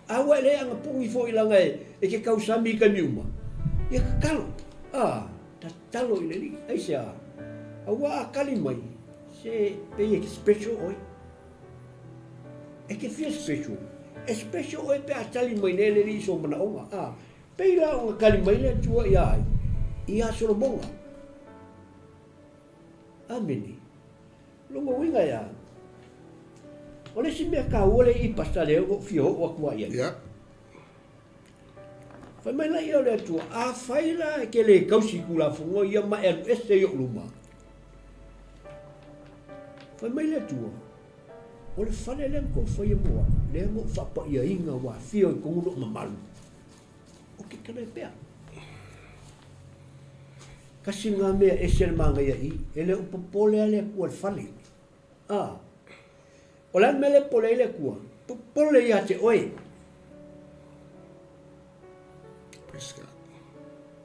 S1: Awa le anga pongi fo ilanga e ke kausami ka niuma. Ia ka kalo. Ta talo i le li. Ai sea, awa a kali mai. Se pei e ke special oi. E ke fia special. E special oi pe a tali mai nele li so mana onga. Pei la onga kali mai le tua i ai. I a Solomonga. Ameni. Longa winga ia. Ole si mea ka ole i pasale o fio o kua ia. Fai mai la ia le tua. A fai la ke le kausi kula fungo ia ma e ese yo luma. Fai mai le tua. Ole fale le ko fai moa. Le mo fa pa ia inga wa fio ko uno mamalu. O ke kana pea. Kasi ngā mea e sel manga ia i, e le upopole ale kua fale. O la mele pole ile kua, popole ia te oe.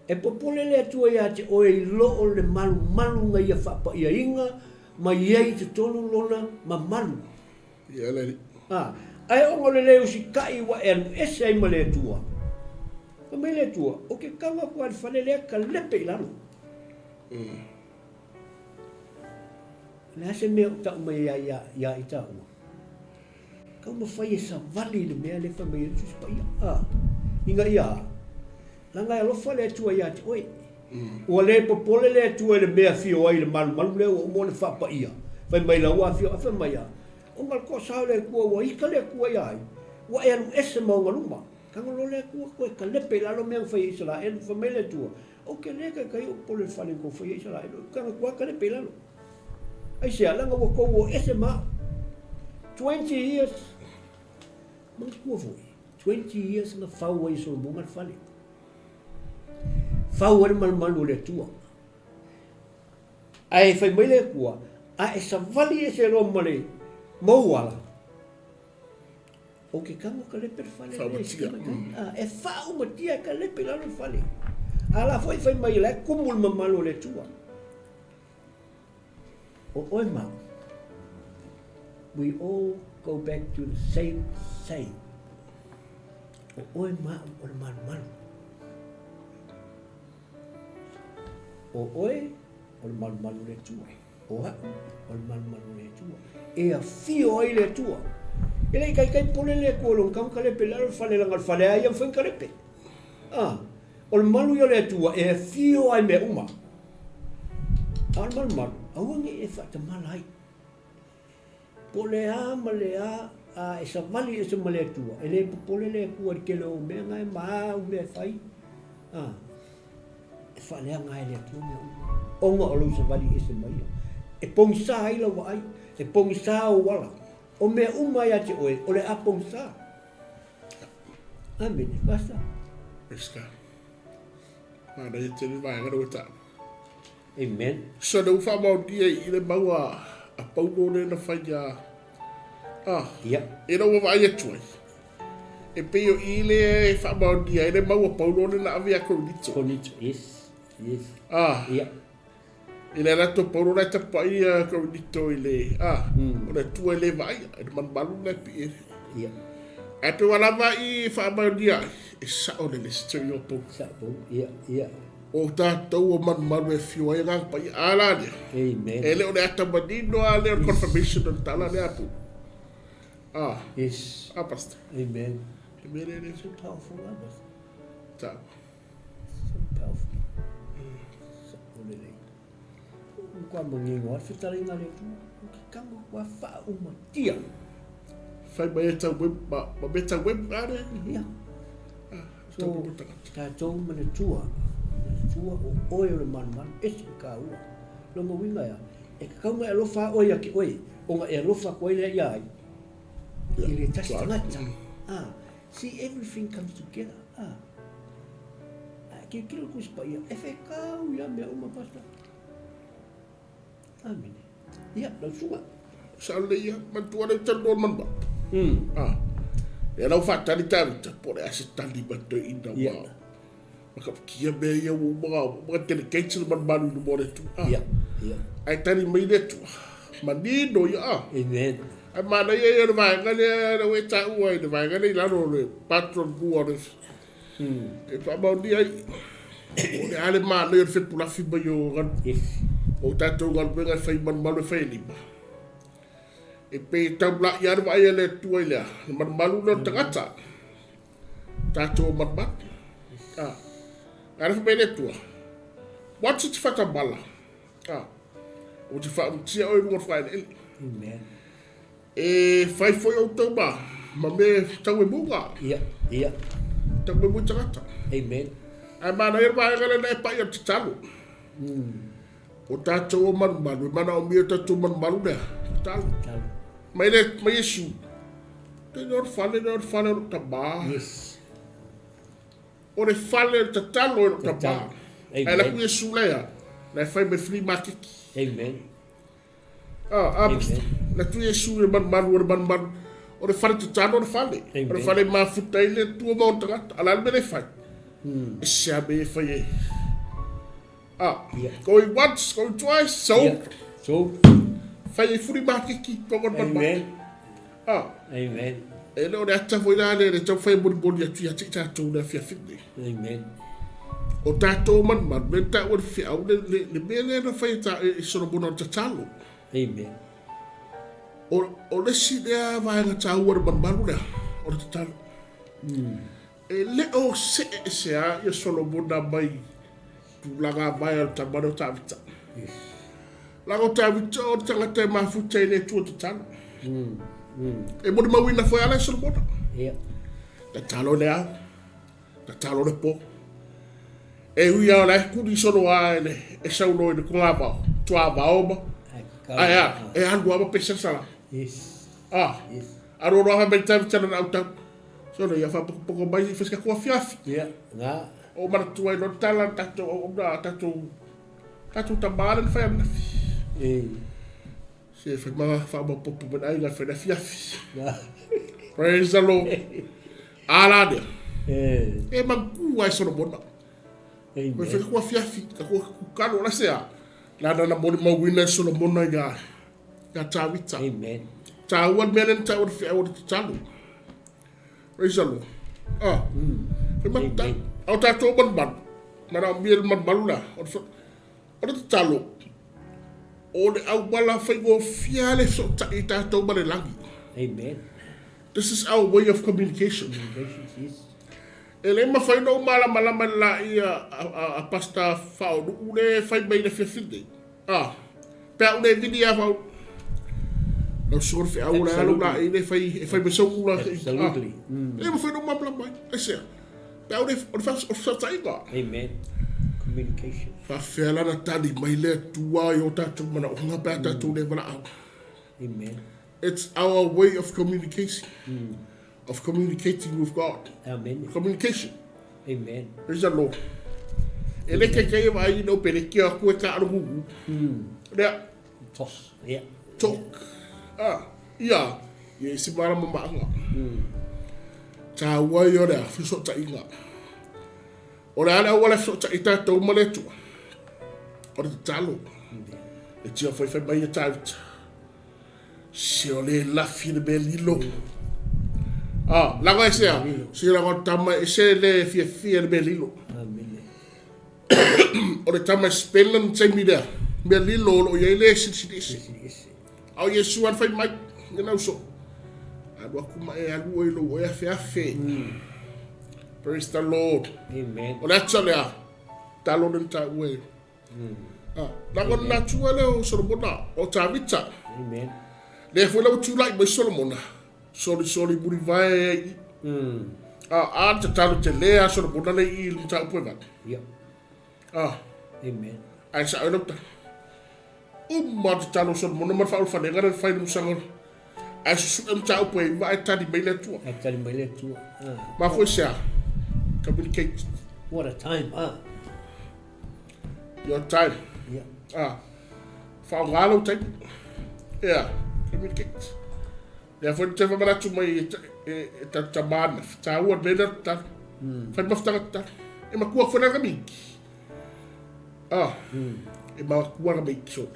S1: E popole le atua ia te oe i lo o le malu nga ia whapa ia inga, ma iei te tonu lona ma malu.
S2: Ia le.
S1: Ai ongo le leo si kai wa e ese ai ma le atua. Ma me le atua, o ke kanga kua le fale lea ka lepe i lano. Le ase mea o tau mai ia i tau. Kau ma whai e sa vali le mea le wha mai e tusi pa ia. Inga ia. Langa e lofa le atua ia te oe. Ua le popole le atua le mea fio ai le malu leo o mo le wha pa ia. Whai mai la ua fio a wha mai ia. O ngal ko sao le kua ua ika le kua ia ai. Ua e anu ese maunga luma. Kanga lo le kua koe ka lepe lalo mea whai isala e wha mai le atua. O ke le kai o pole fale ko foi isa lai. Ka ko ka le pela lo. Ai se ala ngo ko o ese ma 20 years. Mas ko foi. 20 years na fau ai so mo fale. Fau ar mal le tua. Ai fai mai le kua. A esa vali ese lo male. Mo wala. O ke kamo ka le per fale. E fau matia ka le pela lo fale. Ala foi fai mai le kumul mamalo le tua. O oi ma. We all go back to the same saying. O oi ma o le man. O oi o le man le tua. O ha o le man le tua. E a fio ai le tua. Ele kai pole le ko lo kam kale pe la fale la fale ai am fen kale pe. Ah, o le malu yo le tua e fio ai me uma. Al mal, awangi e fa te malai. Pole a malea a e sa vali e se male tua. Ele pole le ku ke lo me ngai ma u me fai. Ah. E fa le ngai le tua me uma. Onga o lo se vali e se mai. E pong sa ai lo ai, e pong sa o wala. O me uma ya te oe, o le a pong sa. Amen, basta.
S2: Eska. Mana e te vai ngaro ta.
S1: Amen.
S2: So no fa mau dia i le maua a pauno le na fai ya. Ah.
S1: Ya.
S2: E no vai e tuai. E peo i le fa mau dia i le maua pauno le na avia konito.
S1: Konito, yes. Yes.
S2: Ah.
S1: Ya.
S2: I le rato pauno le tapai konito i le. Ah. O le tua le vai. E man balu le pi.
S1: Ya.
S2: E pe wala vai fa mau dia. E sa o le stereo po.
S1: Sa po. Ya, ya.
S2: O tātou o man e fio ai ngang pai ala ne.
S1: Amen.
S2: E leo le ata manino a leo confirmation o tala le apu. Ah.
S1: Yes.
S2: Ah, pastor.
S1: Amen.
S2: Amen. Amen.
S1: So powerful, Abbas.
S2: Ta.
S1: So powerful. So polele. Kwa mangingo, fitari nga le tu. Kamo kwa fa uma tia.
S2: Fai mai e tau web, ma beta web are.
S1: Ya.
S2: So,
S1: tātou mana tua. Tua o oe o le man esi ka ua. Longa winga ya. E kaunga e lofa oe ki oe. Onga e lofa koe le iai. I le tasi tangata. Ah. See, everything comes together. Ah. Ki kilo kuspa ia. E fe kau ia mea uma pasta. Amen. Ia, lau sunga.
S2: sa le ia, man tua le talo man ba. Ah. E lau fa tali tali, po le ase tali ba te ina wa. Maka kia me ia o mga delegation man manu no mo le tu.
S1: Ia, ia.
S2: Ai tali mai le tu. Manino ia.
S1: Amen.
S2: Ai mana ia ia vai ngale na we ta ua ia vai ngale la no le patron buore. E pa mau dia o le ale ma le fe pula fi ba yo ran. O tatou ngal benga fai man malu fai lima. E pe tau la ia vai le tu ia man malu no tangata. Tatou man bat. Ah. Ara fa bene tua. What's it fata bala? Ah. O te fa tia o mo fa ele.
S1: Amen.
S2: E fai foi o tau ba. Ma me tau e bunga.
S1: Ia, ia.
S2: Tau e bunga tangata.
S1: Amen.
S2: Ai mana ia vai ngale na pa ia te talo. O tatou o man malu, mana o mia tatou man malu ne. Talo.
S1: Talo.
S2: Mai Yesu. Te nor fale o taba.
S1: Yes.
S2: O le fale o tatalo o taba. Ai la
S1: Amen.
S2: ku Yesu lea. Na fai me free market.
S1: Amen.
S2: Ah, na tu Yesu e man malu. O le fale tatalo o le fale. O le fale ma futai le tua mo tangata. Ala le me fai. E sia me fai e. Ah, going once, going twice, so.
S1: Yeah. So.
S2: Fai e free market ki kongon man.
S1: Amen.
S2: Ah.
S1: Amen.
S2: E leo le ata foi la le tau fai boni atu ia tika tau na fia fitne.
S1: Amen.
S2: O tatou man me ta o fia au le mele na fai ta e sono bona ta talo.
S1: Amen.
S2: O le si le vai na tau o man le o ta talo. E le o se a ia sono bona mai tu laga vai al tamano ta vita.
S1: Yes.
S2: Lago ta vita o tangata mafuta ile tu ta talo. E mo ma wina foi ala sono bona.
S1: Yeah.
S2: Ta talo le a. Ta talo le po. E ui au lai kuri sono a e sau no e kunga pao. Tua baoma. Ai a, e alu ama pesa sala.
S1: Yes.
S2: Ah.
S1: Yes.
S2: Aro roha me tai tana na uta. Sono ia fa poko mai fiska kua fiafi.
S1: Yeah. Nga.
S2: O mara tua no tala tato o na tato tamara fa na fi. Se fa ma fa mo popo ben ai na fa na fiafi. Praise the Lord. Ala de. E mangu ai sono bona. Ko fa kua fiafi ka ko kano la sea. La na mo mo wina sono bona ya. Ya tawita.
S1: Amen.
S2: Tawon menen tawon fi awon talo. Praise the Lord. Ah. Remata. Au tato bon ban. Mara biel man balula. O talo. O de au bala fa go fiale so ta to bale langi.
S1: Amen.
S2: This is our way of communication. Ele ma fai no mala la ia a pasta fao ule fai bem na fefide. Ah. Pe ule vidia fao. No sure fe aula ala ele fai beso ula.
S1: Absolutely.
S2: Ele ma fai no mala mai. Ese. Pe ule o fa taiga.
S1: Amen. Communication.
S2: Fa fela na tadi mai le tua yo tatu mana o nga pa tatu le bala au.
S1: Amen.
S2: It's our way of communication. Of communicating with God.
S1: Amen.
S2: Communication.
S1: Amen.
S2: Praise the Lord. Ele ke vai no pele ki a ku ka ru. There.
S1: Tos. Yeah.
S2: Talk. Ah. Yeah. Ye si mara mama nga. Ta wa yo da fi so ta inga. Ora ala wala so ta ita to maletu. Ora talo. E tia foi bai ta. Se ole la fi de belilo. Ah, la go sea. Se la go tama se le fi de belilo.
S1: Amen.
S2: Ora tama spellen sai mi da. Belilo o ye le si. Au Yesu an fai mai ngena so. Ado ku mai alu e lo e fe. Praise the Lord.
S1: Amen.
S2: Ora tsale talo den ta we. Ah, la go na tuele o so bona o ta vita.
S1: Amen.
S2: Le foi la tu like by Solomon. Sorry buri vai. Ah, ta talo te le a so bona le I ta pueva.
S1: Yeah.
S2: Ah,
S1: Amen.
S2: ai sa no ta. Ma talo so bona ma fa le ngara fai no sango. Ai su ta pueva vai ta di bele tu.
S1: Actually, my leg too.
S2: Ma foi sia. Communicate.
S1: What a time,
S2: Your time.
S1: Yeah.
S2: Ah. Fa ngalo time. Yeah. Communicate. Therefore, te fa mara tu mai ta man. Ta wa bela ta. Fa mafta ta. E ma kuwa fona kami. Ah. E ma kuwa kami so.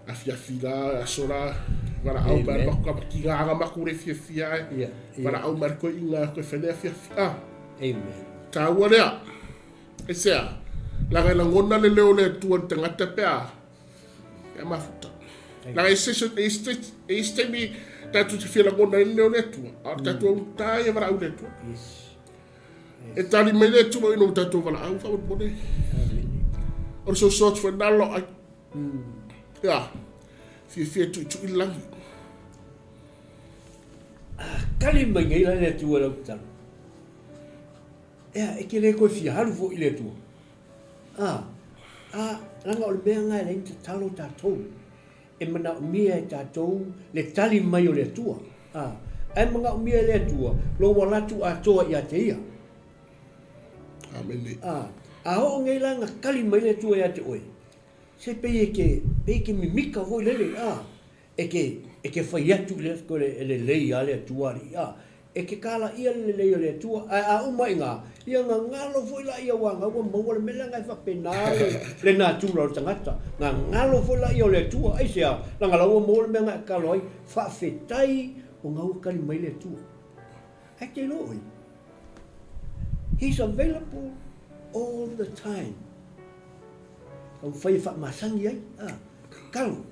S2: Afia fila asora para au bar ba ka ki ga ma ku re fia.
S1: Yeah.
S2: Para au mar ko inga ko fele fia. Ah.
S1: Amen.
S2: Ta wa rea. E sea. La ga la ngona le leo le tu tanga te pea. Ya mafuta. La este mi tatu te fia la ngona le leo le tu. A tatu ta e vara au le tu.
S1: Yes.
S2: E tali me le tu mo ino tatu vara au fa bone.
S1: Amen.
S2: Or so sort for nalo ai. Ya. Fia tu ilangi.
S1: Kali mai ngai la le tu ala utan. E ke le ko fi haru fo ile tu. Langa o le mea ngai le te talo tātou. E mana o mia e tātou le tali mai o le tua. Ai mga o mia le tua, lo walatu a toa i a te ia.
S2: Amen.
S1: A ho ngai langa kali mai le tua i a te oe. Se pe ke mimika hoi lele. E ke whai atu le ko le lei a le tuari. E ke kala ia le lei o le tua. A umai ngā. Ia ngā ngalo foi la ia wanga ua maua le mele ngai whapenale le nā tūra o tangata. Ngā ngalo foi la ia o le tua. Ai sea, la ngala ua maua le mea ngai kaloi whawhetai o ngā ua kali mai le tua. Ai te loi. He's available all the time. Kau whai whamasangi ai. Kakalo.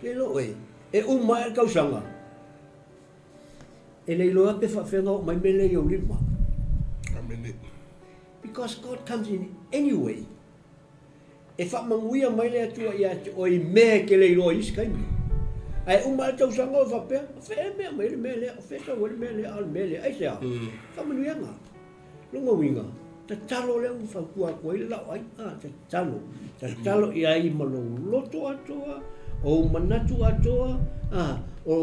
S1: Te loi. E umai kau sanga. E nei loa pe whawhenga o mai mele i o lima.
S2: Amen.
S1: Because God comes in any way. E whamanguia mai lea tua i ate o i mea ke lei loa iskaimi. Ai umai tau sanga o whapea. Whea mea mai le mea lea. Whea tau le mea lea al mea lea. Ai sea. Whamanuianga. Lunga winga. ta talo le u fa kua ko ile la ai ta talo ia I malo loto atoa o manatu atoa o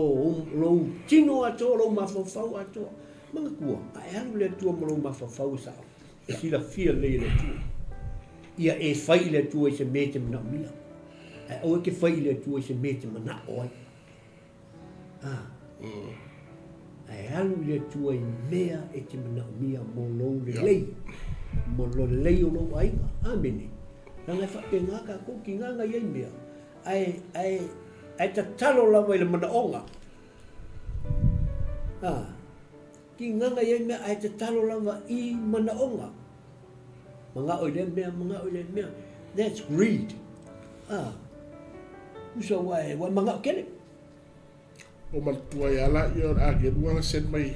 S1: lo tino atoa lo mafafau atoa manga kua ai alu le tua malo mafafau sa sila fia le tua ia e fai le tua I se mete mana mia ai o ke fai le tua I se mete mana oi ai alu le tua I mea e te mana mia mo lo le lei mo lo le lei o lo aiga amene nanga fa pe ngaka ko ki nganga ye mea ai ta talo lava I le mana onga ki nganga ye mea ai ta talo lava I mana onga manga o le mea that's greed usa wai manga kele
S2: o matua ia la ia age ruanga sen mai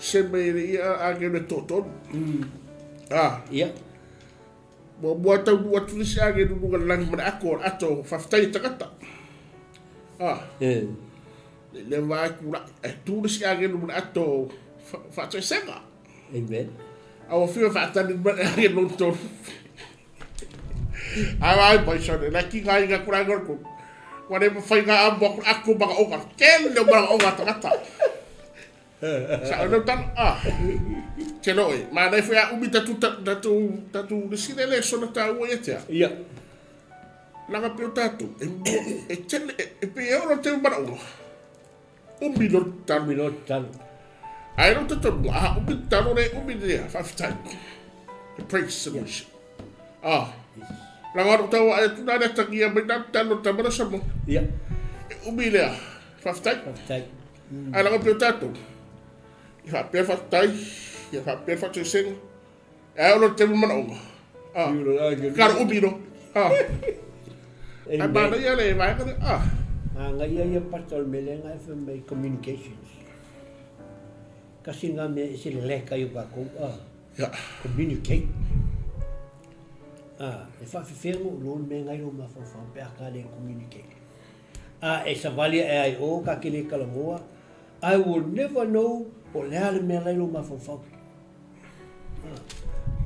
S2: ia age le toton
S1: ia
S2: mo buata tu si age du lang mana ako ato faftai takata le vai kula tu si age du mana ato fa senga
S1: amen
S2: au fio fa tani age no to ai bai so le ki ngai ga kura gorko wale fai nga ambok aku baka oka kel le baka oka takata sa no tan cheloi ma dai foi ubi tatu decide le sono ta o yetia
S1: ia
S2: la ga pio tatu e chele e pe euro te bara ubi lo tan ai no tatu ubi tano ne ubi dia fafta the praise solution la ngor tau ai tu na ta kia be tano ta bara samo
S1: ia
S2: ubi le fafta ai la ga pio tatu ia pe fafta ia pe fafta sing ai lo te mana onga kar ubi no ai ba ya le vai ka
S1: ngai ia pastor melenga FM communications kasi nga me sila leka yung ako communicate e fa fefengo lo me ngai lo ma fa pe aka le communicate e sa valia e ai o ka kile kalamoa I will never know o le ale me ngai lo ma fa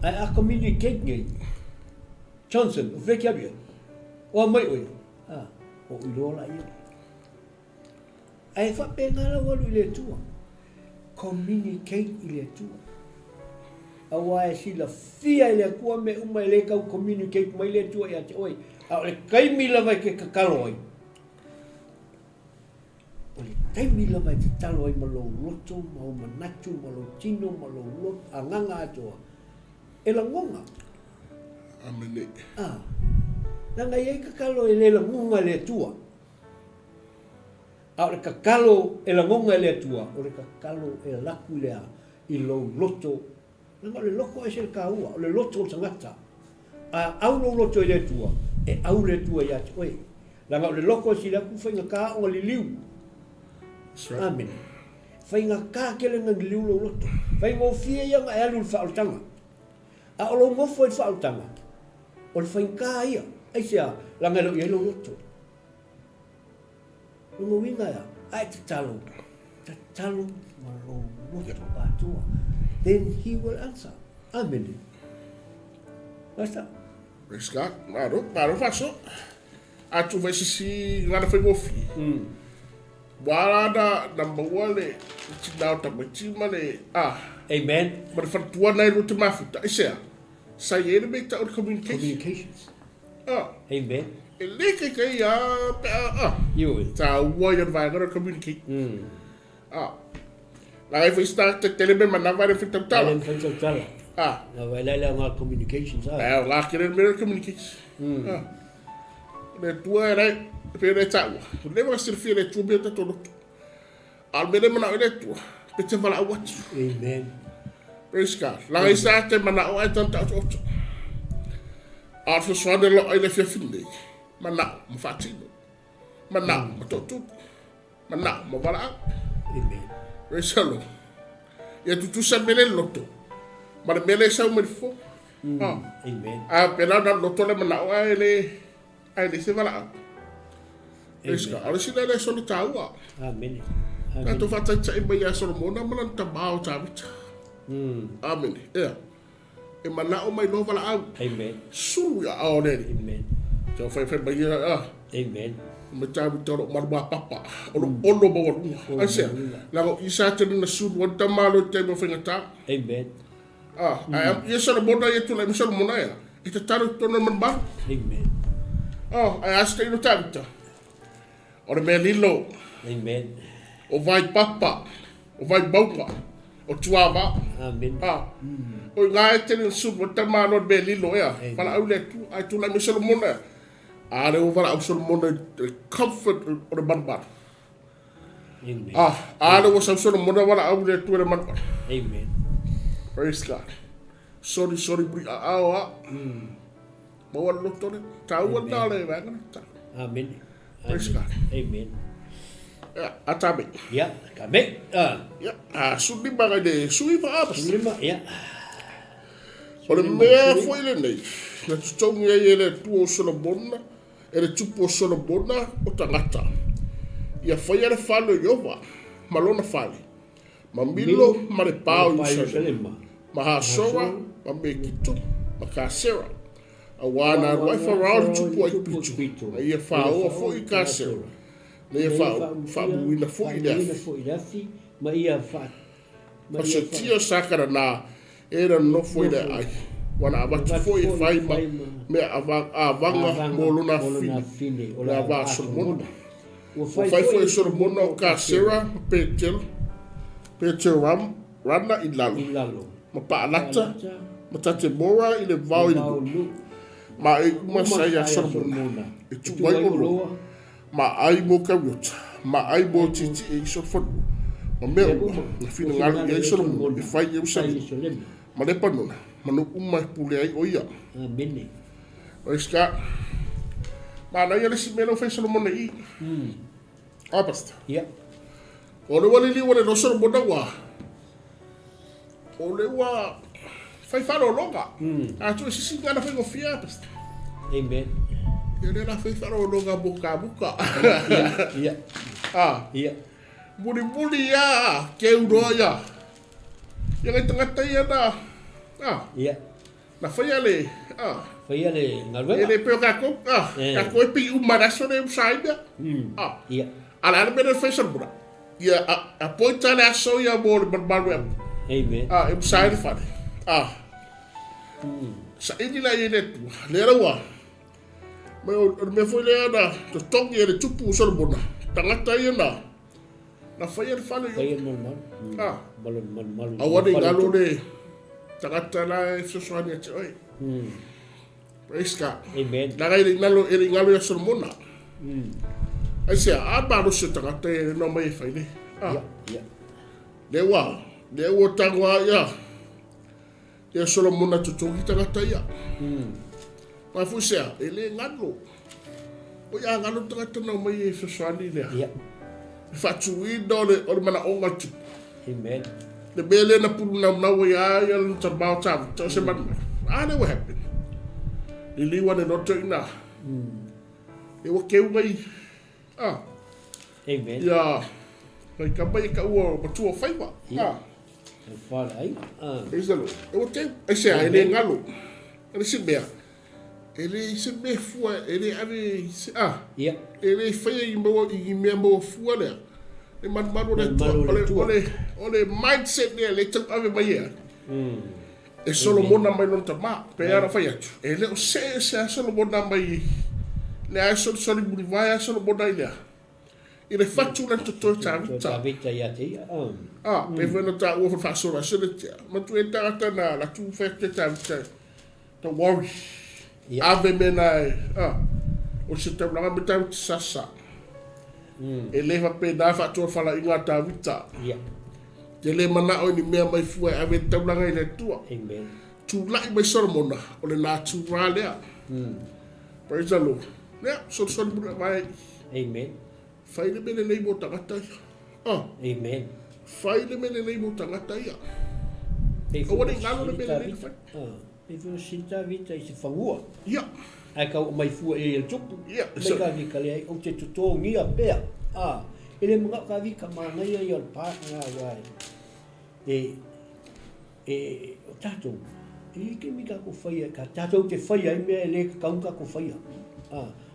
S1: ai communicate ngai Johnson o feki abia o mai o o ilola ia ai fa pe ngala o le tua communicate ile tua awa sila fia ile kua me uma ile ka communicate mai le tua ia te oi a le kai mila vai ke kakaloi o le kai mila vai te taloi malo loto mau manatu malo tino malo lot anganga atoa e la ngonga
S2: amene
S1: nanga ia kakaloi le la ngonga le tua a le kakalo e la ngonga le tua o le kakalo e laku lea I lo loto nanga le loko e se ka ua o le loto o tangata au lo loto le tua e au le tua ia te oe nanga le loko si laku whainga ka o li liu amen whainga ka ke le ngang liu lo loto whainga o fia ia nga e alu le whaotanga a o lo ngofo e whaotanga o le whainga ka ia ai sea langa lo ia lo loto Lungo winga ya, ai te talo malo moto atua. Then he will answer. Amen. Basta.
S2: Praise God. Maro faso. Atu vai si ngana foi gofi. Wala da number 1 le tinau ta machima le
S1: Amen.
S2: But for tua nai rutu mafuta. Isia. Sai ele me ta
S1: Communications. Amen.
S2: Ele que ia
S1: You.
S2: Ta wire vai agora communicate. Lá vai estar telebe mana vai fitar tala.
S1: Na vai lá uma communications.
S2: Lá querer me communicate. Le tua era per tawa. Leva ser filho tu beta todo. Albere mana ele tua. Pete vala wat.
S1: Amen.
S2: Praise God. Lá está te mana o ai tanta otto. After swade lo ai le finde. Mana mfatino. Mana mtoto. Mana mavala.
S1: Amen.
S2: Praise the Lord. Ya tu sa mele loto. Mar mele sa mo fo.
S1: Amen.
S2: Pela na loto le mana o ai le se vala. Praise God. Ora si le solo taua.
S1: Amen.
S2: Ka to fata tsa imba ya solo mona mana ta bao ta bita. Amen. Yeah. e mana o mai no vala au.
S1: Amen.
S2: Sulu ya ao neri.
S1: Amen.
S2: Tau fai bai
S1: Amen.
S2: me tabu toro marba papa. Ono bawa. Asia. Lago isa tenu na sulu wanta malo te mo fenga ta.
S1: Amen.
S2: Ia sara bona ia tula mi sara mona ia. Ita taru tona man ba.
S1: Amen.
S2: Ai asta ino tabuta. Ora me lilo.
S1: Amen.
S2: O vai papa. O vai baupa. O tuava.
S1: Amen.
S2: O ngai tenu sulu wanta malo me lilo ia. Fala au le tu ai tula mi sara mona. Ale o fala au sara mona comfort o le manbar.
S1: Amen.
S2: Ale o sara mona wala au le tu le manbar.
S1: Amen.
S2: Praise God. Sorry, bri awa. Bawa doktor tahu anda le bangan.
S1: Amen.
S2: Praise God.
S1: Amen.
S2: Ya, atabe.
S1: Ya, kami.
S2: Ya, sudi bagai de sui pa apa?
S1: Lima, ya.
S2: Ora me foi le nei. Na tutongi ele tu solo bona, ele tupu solo bona o tangata. Ia foi ele falo yova, malona fale. Mamilo mare pau Jerusalema. Mahasora, Mamekito, Makasera. Awana roi farao tupu ai pitu. Ia fao fo i kasera. Ia fao buina fo i dafi.
S1: Ma ia fa.
S2: Pasha tia sakara na era no fo i ai. Wana abatu fo i fai ma me avanga moluna fini. Ola ava solomona. O fai fo i solomona o kasera Petel rana i lalo. Ma paalata, ma tate mora i le vau i le ma e uma saia solomona. E tu wai o loa. Ma ai mo kawiota. Ma ai mo titi e iso whanu. Ma mea ua, na whina ngalu i ai solomona. E whai e usani. Ma le panona. Ma no uma pule ai o ia.
S1: Amen.
S2: O iska. Ma na ia le si mena o whai solomona i. Apasta.
S1: Ia.
S2: O le wale li wane no solomona wa. O le wa fai faro longa. Tu sisi ngana fai ngofia pasta.
S1: Amen.
S2: Ia le la fai faro longa buka.
S1: Ia. Ia.
S2: Buli ya ke uroa ya. Ia ngai tangata ia na.
S1: Ia.
S2: Na fai ale.
S1: Fai ale ngalwe.
S2: Ele peo kako. Kako e pi umaraso ne usaida.
S1: Ia.
S2: Ala bene fai solomona. Ia a poita le aso ia mo le barbaru.
S1: Amen.
S2: E usaida fare. Sa ini la ile tu. Le rawa. Me foi le ana. To tongi ele tupu solomona. Tangata ia na. Na fai ele fale yo.
S1: Fai ele mal.
S2: Awani ngalo le. Tangata la e sosoani ati oi. Praise God.
S1: Amen.
S2: Nanga ele ngalo ya solomona. Ai se a ba no se tangata ele no mai fai le.
S1: Ia.
S2: Le wa tangwa ya. Ya solomona tutongi tangata ia. Ma fu se ele ngalo. O ya ngalo tangata no mai e sosoani le.
S1: Ia.
S2: Fatu i dole o mana onga tu.
S1: Amen.
S2: The bele na pulu na wa ya tabao tab to se man. Ne what happened. Lili wa no to ina. E wa ke wai.
S1: Amen.
S2: Ya. Kai ka bai ka o batu o fai wa.
S1: Fala ai.
S2: Isalo. E wa ke e se ele ngalo. Ele se bea. Ele se be fua, ele ave
S1: Ia.
S2: ele fai i membo fua le. E man ole mindset le le tau ave mai ia. E solomona mai non tama, pe ara fai atu. Ele o se solomona mai le ai soli buri vai solomona ile. Ele fatu na to
S1: Vita ia te ia.
S2: Pe veno ta o fa sola se le tia. Ma tu entra na la tu fa te ta worry. Ave mena o se te blanga me tau sasa. E leva pe na fa to fala inga ta vita.
S1: Ia.
S2: Te le mana o ni mea mai fua ave te blanga ile tua.
S1: Amen.
S2: Tu lai mai solomona o le na tu ralea. Praise the Lord. Ne so bula mai.
S1: Amen.
S2: Fai le mele nei mo tangata ia.
S1: Amen.
S2: Fai le mele nei mo tangata ia.
S1: O
S2: wani ngalo le mele nei fai.
S1: E fu sinta vita i se fangua.
S2: Ia.
S1: Ai ka mai fu e tupu.
S2: Ia.
S1: Me ka vi ka le o te tuto ngia pea. Ele mga ka vi ka mana ia i o pa nga wai. E o tatu I ke mi ka ko whaia, ka tātou te whaia i mea le ka kaunga ko whaia.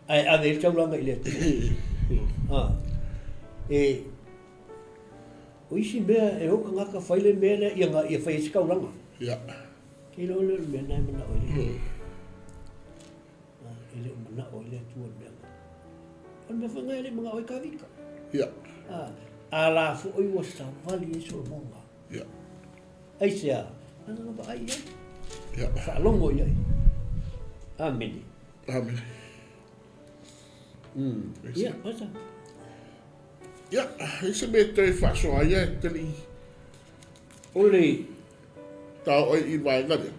S1: Ai ave e tauranga i le atu. O isi mea e hoka ngaka whaile mea le ia ngā ia whaia si kauranga.
S2: Ia.
S1: Ke lo le mea nai mana o le. Ele mana o le tua mea. Ona mea whangai le mga oi ka vika.
S2: Ia.
S1: A la fu oi wa sa wali e so monga.
S2: Ia.
S1: Ai sea, ana ngā ba ai ai.
S2: Ia.
S1: Whaalongo i ai. Amen.
S2: Amen.
S1: Ia, pasa.
S2: Ia, ese me te whaasoa ia te li.
S1: Ole.
S2: Tau oi i vai ngare.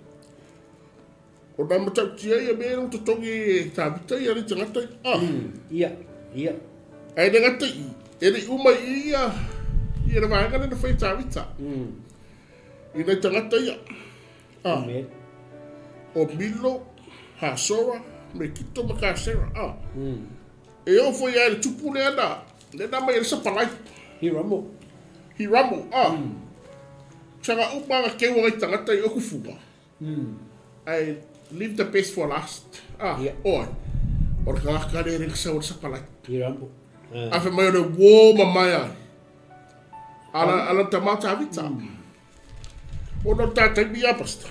S2: O nā matau tia ia mea rung tatongi e tāpita ia ri tangata i.
S1: Ia.
S2: Ai ne ngata i. E ri uma i ia. Ia na vai ngare na whai tāpita. I nei tangata ia.
S1: Amen.
S2: O Milo, Hasora, me kito makasera. E o foi ai le tupu le ana. Le na mai le sapalai.
S1: Hiramo.
S2: Tanga upanga kewa ngai tangata i oku fuga. I leave the best for last. Oi. Or ka re ring sa sapalai.
S1: Hiramo.
S2: Afe mai o wo mamai ai. Ala tamata avita. O no tata mi apasta.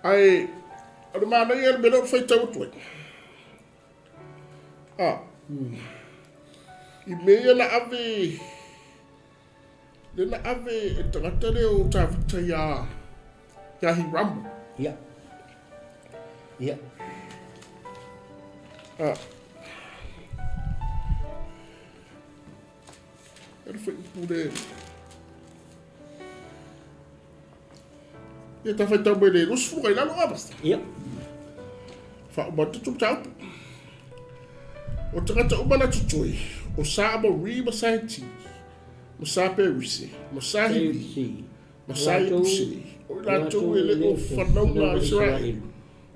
S2: Ai o mana ia me no fai tau tu. I mea na ave e tangata leo tāwita ia Hiramu.
S1: Ia.
S2: Era foi pure. Ia ta fai tau mele rus fuga ila no abasta.
S1: Ia.
S2: Fa o tu tau. O tangata umana tutui. O saaba riba saiti. Musape wisi. Musahibi. Masai usi. O la tu ele o whanaunga Israel.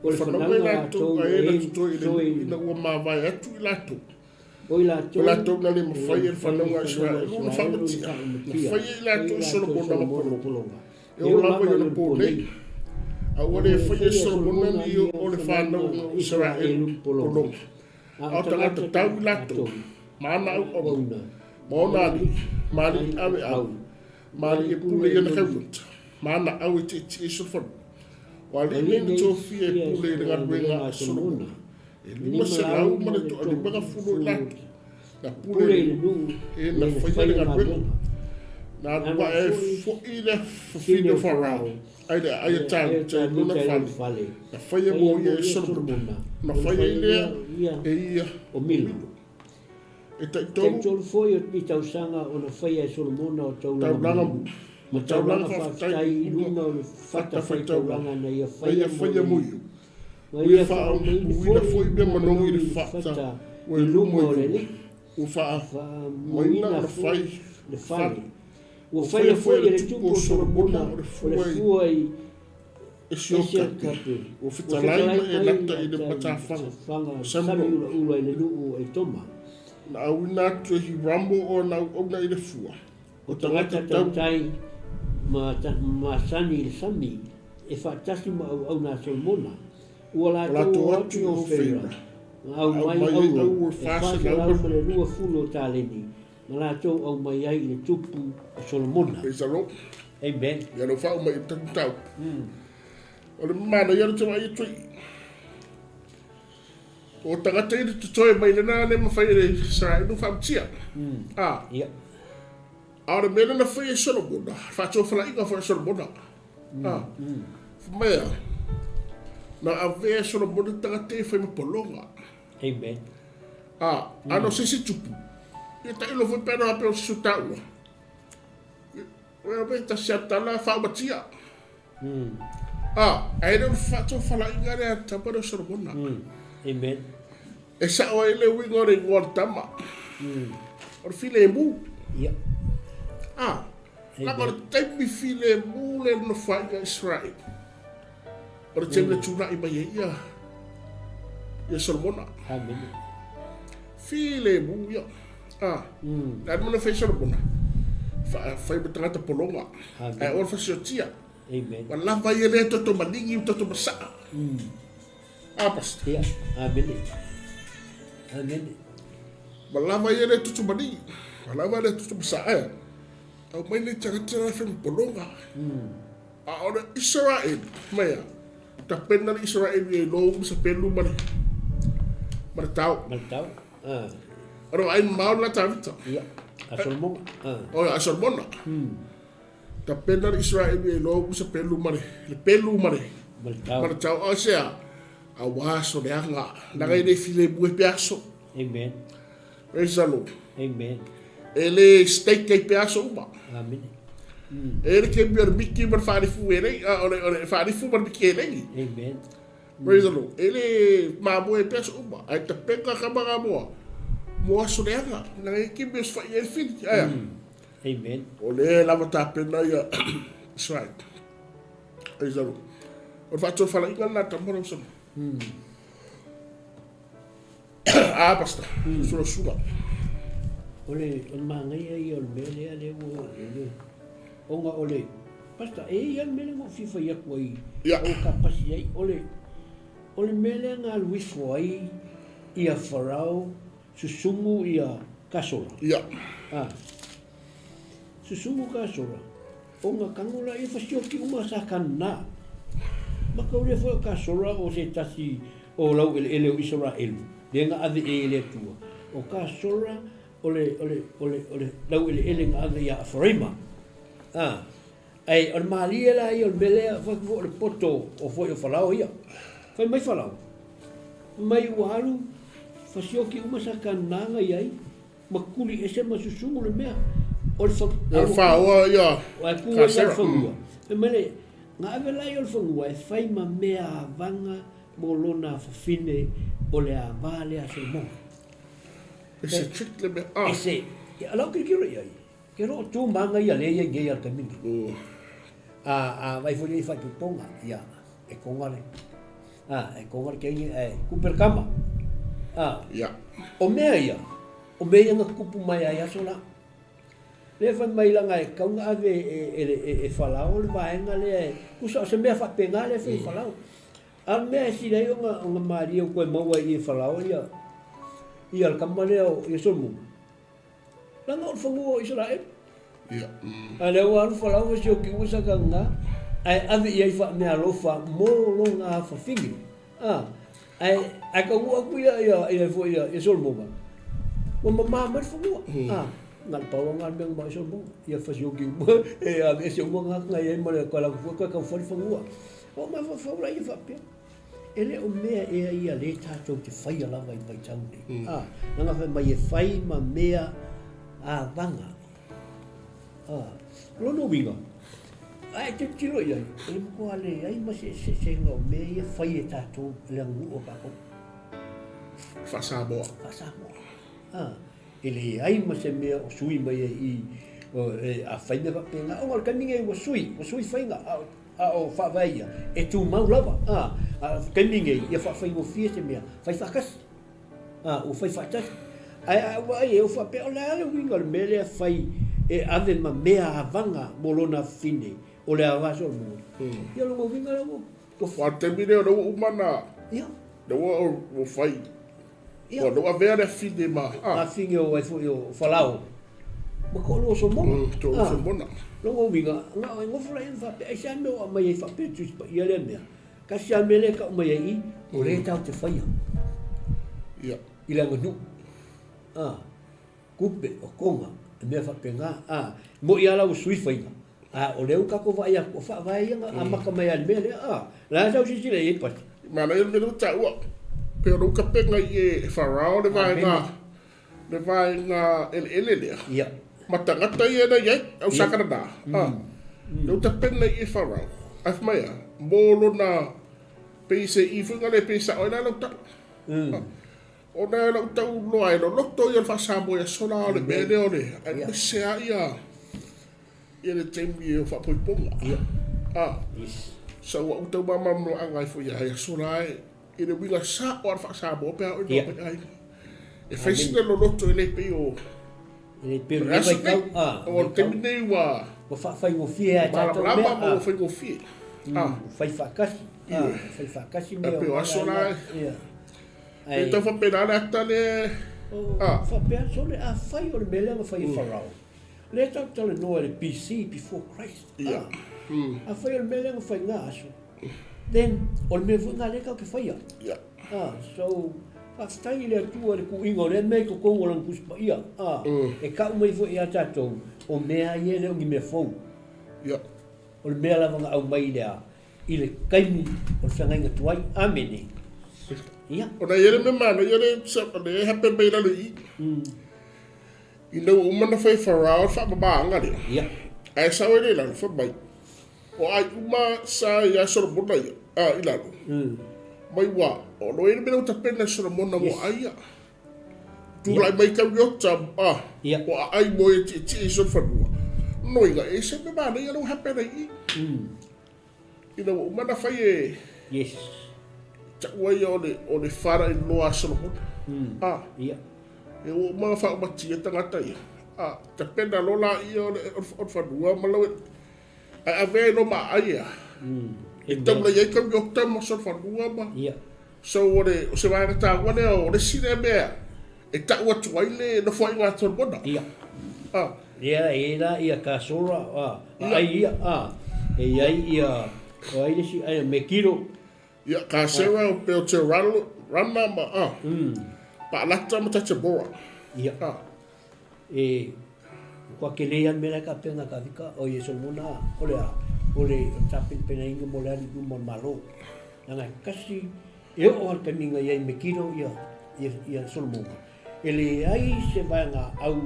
S2: O whanaunga ila tu a ena tutui ina ua mawai atu ila tu. O la tu na le mawhai e whanaunga Israel. Una whamatia. Mawhai ila tu Solomona mapolonga. E o lawa i ona pōnei. A ore e whai e Solomona ni o le whanaunga Israel polonga. Au tangata tau i lato, maana au au, maona ali, maari awe au, maari e pule i ana kaunata, maana au e te e solfonu. Wa li nini tofi e pule i rengaruenga a Solomona. E lima se lau mana to ali mga funu i lato, na pule e na whaia rengaruenga. Na rua e fo i le fafine wharau, ai a tau te luna whale, na whaia mo i e Solomona. Na whaia i lea e ia
S1: o Milo.
S2: E taitolu.
S1: Taitolu foi o ni tausanga o na whaia e Solomona o taulanga.
S2: Taulanga.
S1: Ma taulanga whaftai i luna o whata whai taulanga na ia whaia
S2: muiu. Ui wha uina foi mea manongi i le whata o e lumo i luma. U wha moina na whai
S1: le whai. Ua whaia foi e le tupu o Solomona o le fua i
S2: e siokate. O whitalai e lata i le matawhanga.
S1: Sami ula i le nuu e toma.
S2: Na awina atu e Hiramu o na auna i le fua.
S1: O tangata tautai ma sani i le sami e whaatasi ma au na Solomona. Ua la tau atu o whera. Au mai au e whaasa lau ma le rua fulo tāleni. Ma la tau au mai ai i le tupu o Solomona.
S2: E salo.
S1: Amen.
S2: Ia no whau mai i tau. O le mana ia te mai tui. O tangata i te toi mai le nā ne mawhai e Israel no whamtia.
S1: Ia.
S2: A le mele na whai e Solomona. Whātua whalainga whai e Solomona. Whamea. Na a vea Solomona tangata e whai mapolonga.
S1: Amen.
S2: Ano sisi tupu. Ia ta ilo whai pēra hape o sisu taua. Wea vei ta siatala whaumatia. Ai reo whātua whalainga rea tapara Solomona.
S1: Amen.
S2: E sa o ele winga o re ngor tama. O re file e mu.
S1: Ia.
S2: La o re taimi file e mu le no whainga Israel. O re teme tūna i mai e ia. Ia Solomona.
S1: Amen.
S2: File e mu ia. La mana whai Solomona. Whai me tangata polonga. Ai o re whasiotia.
S1: Amen.
S2: Ma lava ia le toto maningi o toto masaa. Pastor.
S1: Ia. Amen. Amen.
S2: Ma lava ia le toto maningi. Ma lava le toto masaa. Au mai le tira fen polonga. Ona Israel mea. Ta pena le Israel ia lo sa pelu mane. Martau. Ora ai mau la tavita.
S1: Iya. Asolmona.
S2: Oh, asolmona. Ta pena le Israel ia lo sa pelu mane. Le pelu mane. Martau o sea. Awaso le anga. Na ngai le file bue piaso.
S1: Amen.
S2: Praise the Lord.
S1: Amen.
S2: Ele steak kei piaso uma.
S1: Amen.
S2: Ele ke biar biki bar farifu ele. Ore farifu bar biki ele.
S1: Amen.
S2: Praise the Lord. Ele mabu e piaso uma. Ai ta peka kabanga moa. Moa so le anga. Na ngai ke biar fa ele fin.
S1: Amen.
S2: Ole lava ta pena ia. That's right. Praise the Lord. Ore fa fala inga na tamoro so. Pastor. Sura.
S1: Ole on mangai ai on mele ale wo ole. Onga ole. Pastor e yan mele mo fifa ya koi. O kapasi ai ole. Ole mele nga luifo ai ia farao susumu ia kasora.
S2: Ia.
S1: Susumu kasora. Onga kangula e fasio ki uma sa kana. Maka ole fo kasora o se tasi o lau ele o Israel. Denga ave ele tua. O kasora ole lau ele nga ave ya Ephraima. Ai on malia la i on belea fo o le poto o fo o falao ia. Fai mai falao. Mai walu fasio ki uma sa kananga ia. Makuli ese masusumu le mea. O le
S2: fa o ia.
S1: Wa ku ia fa. Mele nga ave la i o fa e fai ma mea vanga molona fine o le avale a se mo.
S2: Ese trick le me
S1: Ese, ala ke kiro ia. Kero tu manga ia le ia ngai al caminho. Vai foi ia fai tonga ia e kongale. E kongale ke ia Cooper Kama.
S2: Ia.
S1: O mea ia. O mea nga kupu mai ia sola. Le fa mai la ngai kaunga ave e falao le vaenga le kusa se mea fa penga le fa falao. Al mea si lei nga Maria ko mo i falao ia. Ia al kamale o isolmu. La nga fongo Israel.
S2: Ia.
S1: Ale o al falao si o ki usa kanga. Ai ave ia fa me alofa mo longa fa fingi. Ai ka u aku ia fo ia isolmu ba. Mo mama fongo. Ngal pawang ngal bang ba isolmu. Ia fa si o ki e ave si o mo nga ia mo ko la fo ka fo fongo. O ma fa la ia fa pe. Ele o mea e ia le tātou te whai alawa i Waitauri. Nanga whai mai e whai ma mea a vanga. Lono winga. Ai te tiro iai. Ele moko ale ai ma se nga o mea ia whai e tātou le angu o kako.
S2: Whasamoa.
S1: Ele ai ma se mea o sui mai i a whai me whapenga. O ngal kaminga i wa sui whainga. O whawaia. E tū mau lava. Kaiminge ia whawhai mo fia te mea, whai whakas, o whai whatas. Ai e o whape o le ale winga le mele a whai e ave ma mea avanga molona fine o le awaso o mo. Ia longo winga le mo.
S2: Wa te mire o rau umana.
S1: Ia.
S2: Le wa o whai. Wa no a vea le fine ma.
S1: A finge o whalao. Ma ko lo so mona.
S2: To so mona.
S1: Longo winga, nga ngofu la in whape, ai sa meo a mai e whape tu ia le mea. Kasi a mele ka umai ai, o le tau te whaia.
S2: Ia.
S1: I langa nu. Kupe o konga, e mea whapenga. Mo i ala o sui whainga. O leu kako vai a ko wha vai a maka mai al mele. La tau si sile e pati.
S2: Mana i le ruta ua. Peo ruka penga i e wharao le vai ngā. Le vai ngā ele lea.
S1: Ia.
S2: Matangata i e na iei, au sakana nā. Ruta penga i e wharao. Af mai a, mōlo nā peise i whinga le peisa o ina lau tau. O nā lau tau loa e no loto i al whasamo i a sona o le mele o le. Ai mese a i a le teimi e o whapoiponga. Sa ua utau mamamno angai fo i a sona e i le winga sa o al whasamo o pēa o ina o ai. E whaisina lo loto i le pei o
S1: E le peo le vai kau.
S2: O teimi nei wa
S1: Ko whai ngō whia e tātou mea.
S2: Malama mo whai ngō whia.
S1: Whai whakasi. Whai whakasi mea.
S2: Peo aso lai. E tau whapena le ata le.
S1: Whapea so le a whai o le mele ma whai wharau. Le tau tala noa le BC, before Christ. A whai o le mele ma whai ngā aso. Then, o le mea ngā le kau ke whai a. So, whakastai le atua le kuinga o le mea ko kongo lang kuspa ia. E ka umai fo ia tātou o mea ia le o ngi mea fau. O le mea lava ngā au mai lea i le kaimi o le whangainga tuai. Amene.
S2: O na iere me mana, iere e hape mai lalo i. I nau umana whai wharau whapabanga rea. Ai sao e le lalo whamai. O ai uma sa ia soromona ia. I lalo. Mai wā, o no ere mena utapena soromona mo aia. Tūlai mai kau yota, o ai mo e ti son whanua. Noiga, e se me mana ia no hapena i. I nau umana whai e...
S1: Yes.
S2: Takua ia o le whara i loa soromona. E o mga whaumati e tangata ia. Ta pena lola ia o whanua malau e. A vea no ma aia. E tamla iei kau yokta ma son whanua ma. So o se wāinga tāwane o le sine mea. E taua tuai le na whai ngā soromona.
S1: Ia e la ia ka sora. Ai ia. E iai ia. O ai lesi ai me kiro.
S2: Ia ka sera o peo te rana ma. Pa alata ma tacha bora.
S1: Ia. E kua ke leian mena ka pena ka vika o ye solmona o le tapin pena inga mo le ali man malo. Nanga kasi e o al kaminga ia me kiro ia solmona. Ele ai se vanga au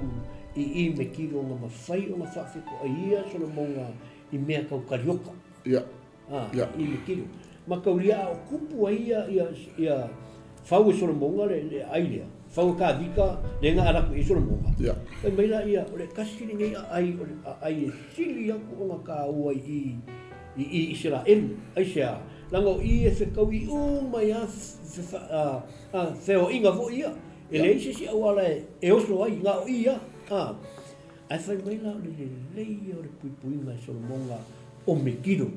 S1: i me kiro nga mawhai o nga whawhiko a ia solmona i mea kau karioka.
S2: Ia.
S1: I me kiro. Ma kauria o kupu a ia whau e solmonga le ailea. Whau ka vika le ngā araku e solmonga. E meila ia o le kasi le ngai ai e sili aku o ngā ka ua i Israel. Ai sea, lango i e whekau i mai a wheo inga vo ia. E le ise si awala e oso ai ngā o ia. Ai whai meila o le lei o le puipuinga e solmonga o me kiro.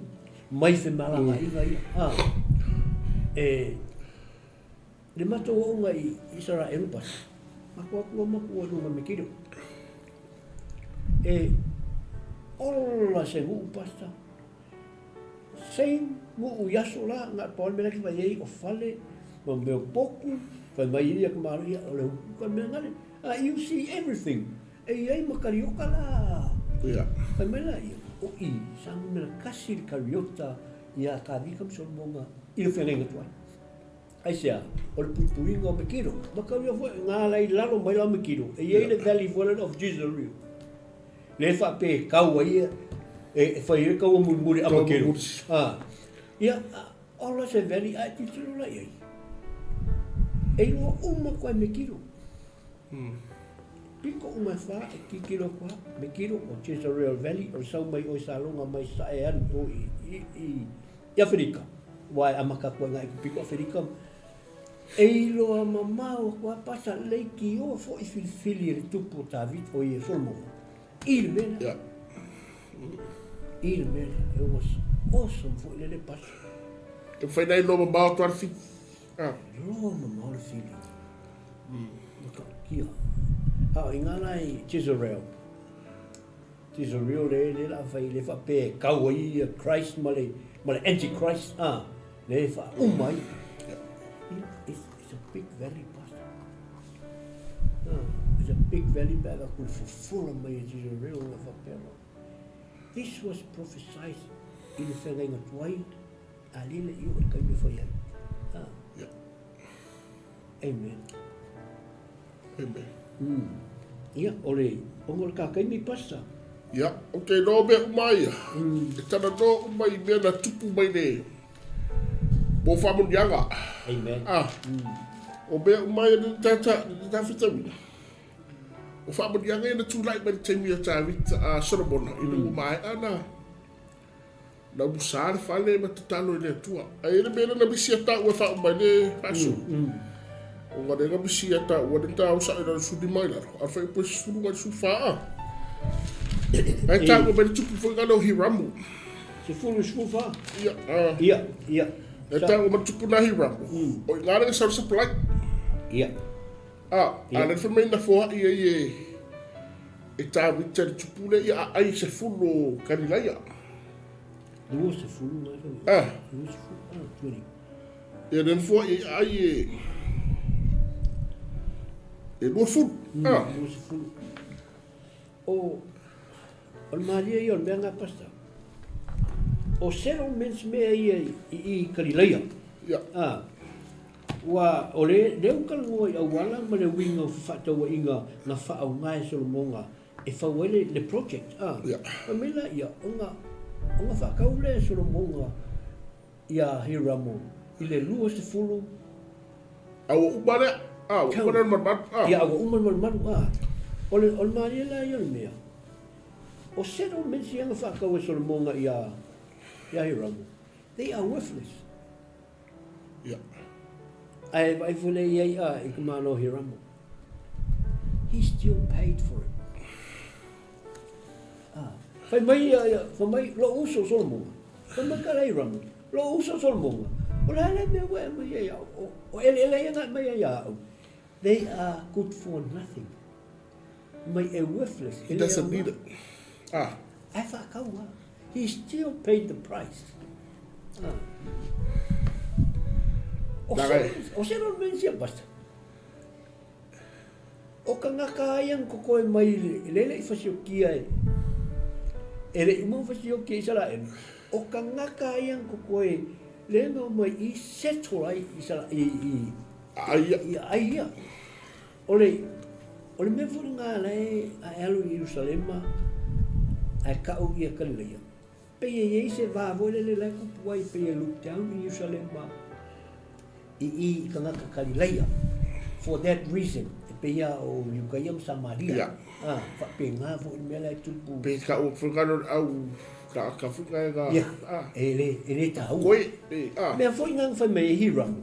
S1: Mai se malanga inga ia. Le mato o nga i Israel pas. Makua runga me kiro. Ola se ngu pasta. Sein ngu yaso la nga paul mena ki vai o fale. Ma meo poku. Vai mai ia ka maria o le hukuka mea ngale. You see everything. Ei makarioka la. Vai mai la ia. O i sangu mena kasi kariota ia ka vikam solmonga i le whenenga tuai. Ai sea, o le puipuinga o me kiro. Makaria foi ngā lai lalo mai la me kiro. E iei le valley village of 𝚘𝚘𝚎. Le whape kaua ia e whai e kaua muri a me kiro. Ia, ola se valley ai titiro la iei. E loa uma koe me kiro. Piko uma wha e kikiro kwa me kiro o 𝚘𝚘𝚎 Valley o sau mai o salonga mai sa e anu o i Afrika. Wai amaka koe ngai piko Afrika. E loa mamau kwa pasa leiki o fo i filifili le tupu David o i solmonga. I le mena. I le mena. It was awesome fo i le pasa.
S2: E whai nei loa mamau tuar fi.
S1: Loa mamau le fili. Maka kia. I ngana i 𝚘𝚘𝚎. 𝚘𝚘𝚎 le la whai le whape kaua i Christ ma le Antichrist. Le wha umai. It's a big valley, Pastor. It's a big valley bag I could fulfill my 𝚘𝚘𝚎 of a peril. This was prophesied in the whenenga tuai. Alile i o kaimi whai ai. Amen. Ia, ole, ongol ka kaimi Pastor.
S2: Ia, okay, no mea umai. E tana no umai mea na tupu mai ne. Bo whamunianga.
S1: Amen.
S2: O mea umai na ta whitawina. O whamunianga e na tūlai mai taimi a tā soromona. I na umai ana. Na musare whale ma tatalo i le atua. A ere mea na misi a tā ua wha umai ne whaso. O ngā renga misi a tā ua ne tā usa i na suni mai laro. A whai poe sunu mai su whaa. Ai tāko mai tupu foi ngalo hiramu.
S1: Se fulu fa.
S2: Ia.
S1: Ia.
S2: Ai tāko mai tupu na hiramu. O ngare sa supply.
S1: Ia.
S2: Ana fa mai na fo ia e tā wita tupu le ia ai se fulu kanilaia.
S1: Dua se fulu mai fa. Dua se fulu. Tuni.
S2: Ia den fo ai e dua fulu.
S1: Dua se fulu. O maria ia me nga pasta. O settlements me i kanilaia.
S2: Ia.
S1: Wa ole le ukal ngoi awala ma le winga fata wa inga na fa au ngai solomonga e fa wele le project mela ia onga fa kaule solomonga ia hiramo ile lua se fulu
S2: au ubare ubare marmat
S1: ia au marmat ole maria la ia mea o settlements ia fa kaule solomonga ia hiramo they are worthless.
S2: Yeah.
S1: I fule ia I kumano hiramo. He still paid for it. Fai mai lo uso solmonga. Fai mai kalai ramo. Lo uso solmonga. Ola le me wa mai ia o ele nga mai ia. They are good for nothing. Mai worthless.
S2: He doesn't need it.
S1: I thought he still paid the price. O settlements ia basta. O ka ngaka yang ko koe mai lele I fasiokia ele imo fasiokia sala en o ka ngaka yang ko koe le no mai I settle ai sala ai ole me fu nga le a elu Jerusalema ai ka o ia kaleia pe ye se va vole le la ku puai pe look down in Jerusalema I ka ngaka kaleia for that reason Pia o Yukayam Samaria. Fa penga fu mela tupu.
S2: Pe ka o fugano au ka fuga ga.
S1: Ele ta.
S2: Koi
S1: Me foi ngang fa me hiram.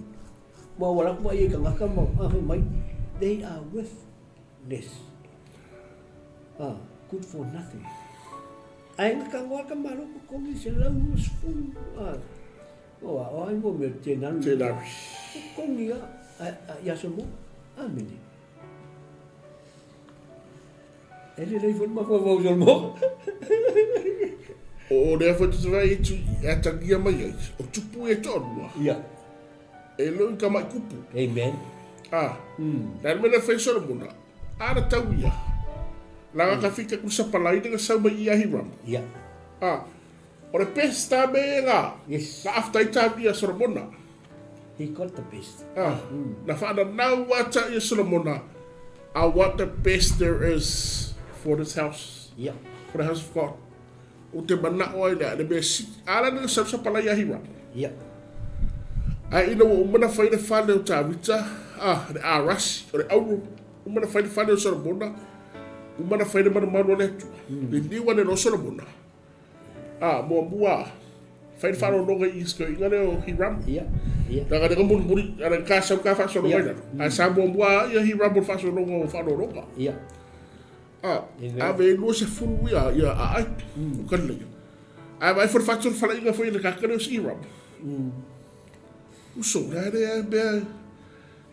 S1: Mo wala ko ai ka ngaka mo mai. They are worthless. Good for nothing. Ai ka ngaka malo ko mi se la useful. Ai mo me tenan. Ko ngia ya somo. Amen. Ele lei foi uma favor de almo.
S2: O le foi tu vai tu atagia mai. O tupu e tonu.
S1: Ia.
S2: Ele ka mai kupu.
S1: Amen.
S2: Dan me le fai solo mona. Ara tauia. La ka fika ku sa palai de sa mai ia hiram.
S1: Ia.
S2: O le pesta benga.
S1: Yes.
S2: Na after tabia solo mona.
S1: He got the best.
S2: Na fa na now what ia solo mona. I want the best there is for this house.
S1: Yeah.
S2: For the house of God. O te mana o ai le best. Ala na sa palai ia hiram.
S1: Yeah.
S2: Ai ina o mana fai de fale o tawita de arash o de auru o mana fai de fale o sorobona o mana fai de mana mano letu ni wane no sorobona mo bua fai de fale o longa isko ingane o hiram daga de mun muri ana ka sa ka fa sorobona a sa mo bua ia hiram fa sorobona o fa longa ave no se fulu ia ai kan le ai vai for fa fala inga foi de ka kare o hiram uso rare be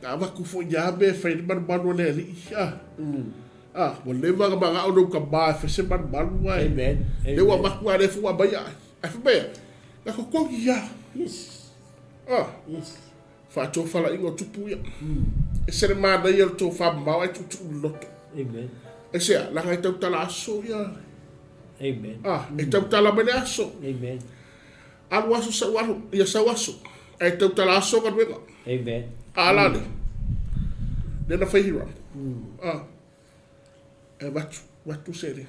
S2: tava ku fo ya be fe man le li mo le va ba o ka ba fe se man wa
S1: Amen.
S2: le wa ba ku ale fu wa ba ya fa be la ko ya
S1: Yes. Yes.
S2: fa to fala ingo tupu ya e se ma da yel to fa ba wa tu lot
S1: Amen.
S2: e se la ga to tala so ya
S1: Amen.
S2: e to tala be aso
S1: Amen.
S2: al waso sa wa ya sa waso e te utala so ka wega.
S1: Amen.
S2: Ala ne. Nena fai hira. E watu sere.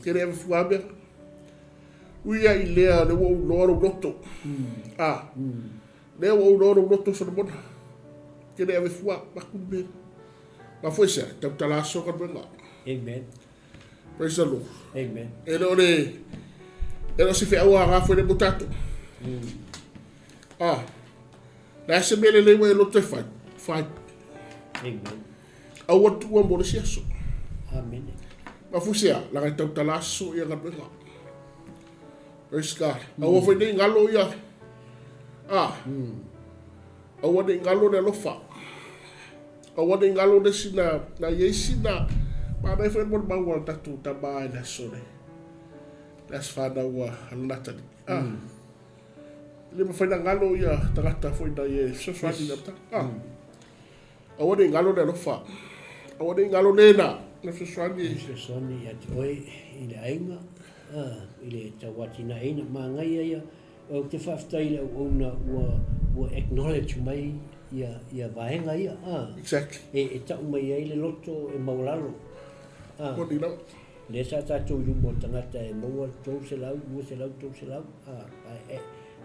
S2: Kere ave fuabe. Uia I lea le wo loro loto. Le wo loro loto so bona. Kere ave fua bakumbe. Ma foi se te utala so ka wega.
S1: Amen.
S2: Praise the Lord.
S1: Amen.
S2: Elo se fe awa ga foi le botato. Na se mele le we lo te fai.
S1: Amen.
S2: A watu wa mo le siaso.
S1: Amen.
S2: Mafusia, la ngai tau talaso ia ngatuenga. Praise God. Awa fai nei ngalo ia. Awa nei ngalo ne lofa. Awa nei ngalo ne sina na yeisina. Ma nei fai mon mawal tatu tabai na sone. Las fada wa halatani. Lima fai na ngalo ia tangata foi na ye soswati na ta. Awa nei ngalo ne lofa. Awa nei ngalo ne na. Na soswati.
S1: Soswati ya oi ile ainga. Ile tawati na ina mangai ia. O te whaftai o na ua acknowledge mai ia vaenga ia.
S2: Exactly.
S1: E tau mai ai le loto e maulalo.
S2: Kodi lau.
S1: Le sa tātou rumo tangata e maua tau se lau, ua se lau, tau se lau.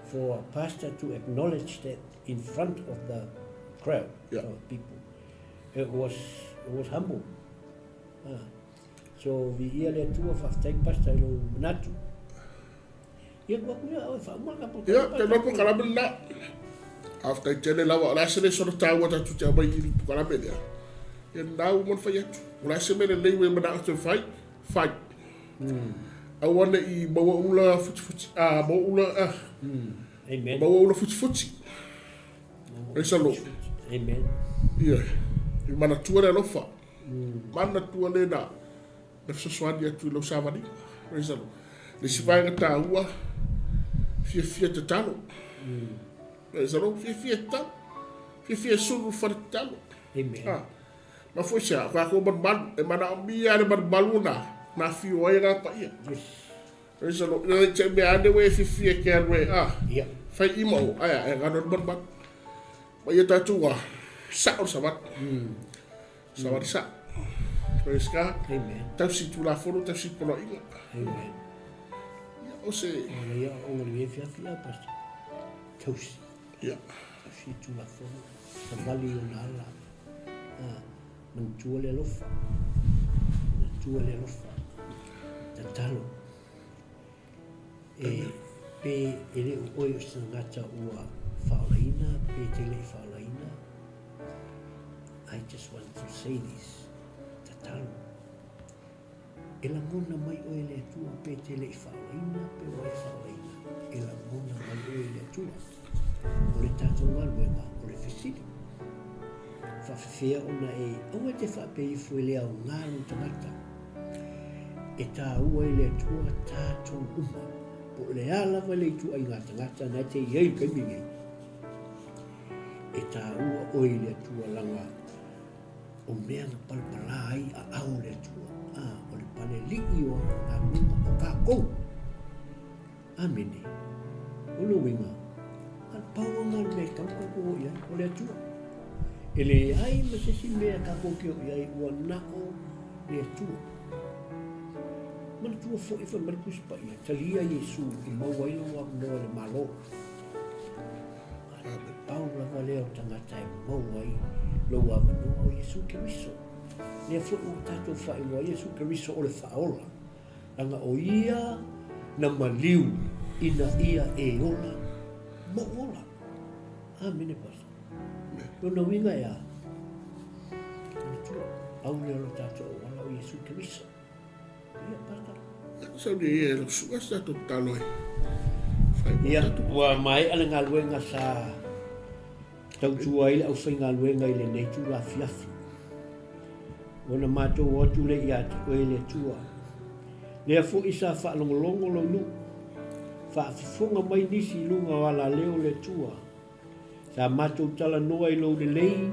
S1: For a pastor to acknowledge that in front of the crowd of people, it was humble. So vi ia le tua whaftai pastor lo natu. Ia kua kuia au e whaumaka po.
S2: Ia, te nopo karamele na. After tene lawa, la se le soro tāua tatu te amai iri po karamele. Ia nau mon whai atu. La se mele leiwe mana atu whai. Awane i maua ula futi. Maua ula.
S1: Amen.
S2: Maua ula futi. Praise the Lord.
S1: Amen.
S2: Ia. I mana tua le lofa. Mana tua le na. Na fisoswani atu i lau samani. Praise the Lord. Le si vaenga tāua. Fia te talo. Praise the Lord. Fia talo. Fia suru whare talo.
S1: Amen.
S2: Ma foi sia, kwa ko ban e mana mia le ban baluna na fi o ia pa ia. Praise the Lord. Le che me ande we fia ke we
S1: Yeah.
S2: Fai imo aya e ga non ban. Ma ia tatu wa. Sa o sabat. Sabat sa. Praise God.
S1: Amen.
S2: Tafsi tu la fono tafsi polo inga.
S1: Amen.
S2: O se
S1: Ia o le fia pastor. Tausi.
S2: ia.
S1: Tausi tu la fono. Savali o na ala. Mentua le lofa. Mentua le lofa. Tatalo. Pe ele oi o sangata ua whaolaina, pe tele whaolaina. I just want to say this. Tatalo. Ela mona mai o ele tua pe tele whaolaina, pe wai whaolaina. Ela mona mai o ele tua. O le tātou ngaruenga, o le fesili. Whawhawhia ona aua te whapei fue lea o ngāru tangata. E tā ua i lea tua tātou uma. Po le alawa le tu ai ngā tangata na te iei kaimingei. E tā ua o i lea tua langa o mea ngā palapala ai a au lea tua. O le pale liki o ngā runga o kā kou. Amene. O lo winga. Al paua ngā mea kaukako o ia o lea tua. Ele ai ma se si mea ka kokio iai ua nao le tua. Mana tua fo ifa marikus pa ia. Talia Yesu i maua ilo wa noa le malo. Paula wa leo tangata e maua i lo wa manoa o Yesu Keriso. Lea fo o tato fa i wa Yesu Keriso o le faola. Langa o ia na maliu ina ia e ola mo ola. Amene pas. Lona winga ia. Au leo lo tato o wala o Yesu Keriso. Ia pata.
S2: Sa ni e lo suga sa to talo e.
S1: Ia wa mai ala ngā luenga sa tau tua ile au whai ngā luenga ile nei tu la fiafi. Wana mātou o tu le ia te koe le tua. Lea fo isa whaalongolongo lo lu. Whaafifonga mai nisi lunga wala leo le tua. Sa mātou tala noa i lo le lei,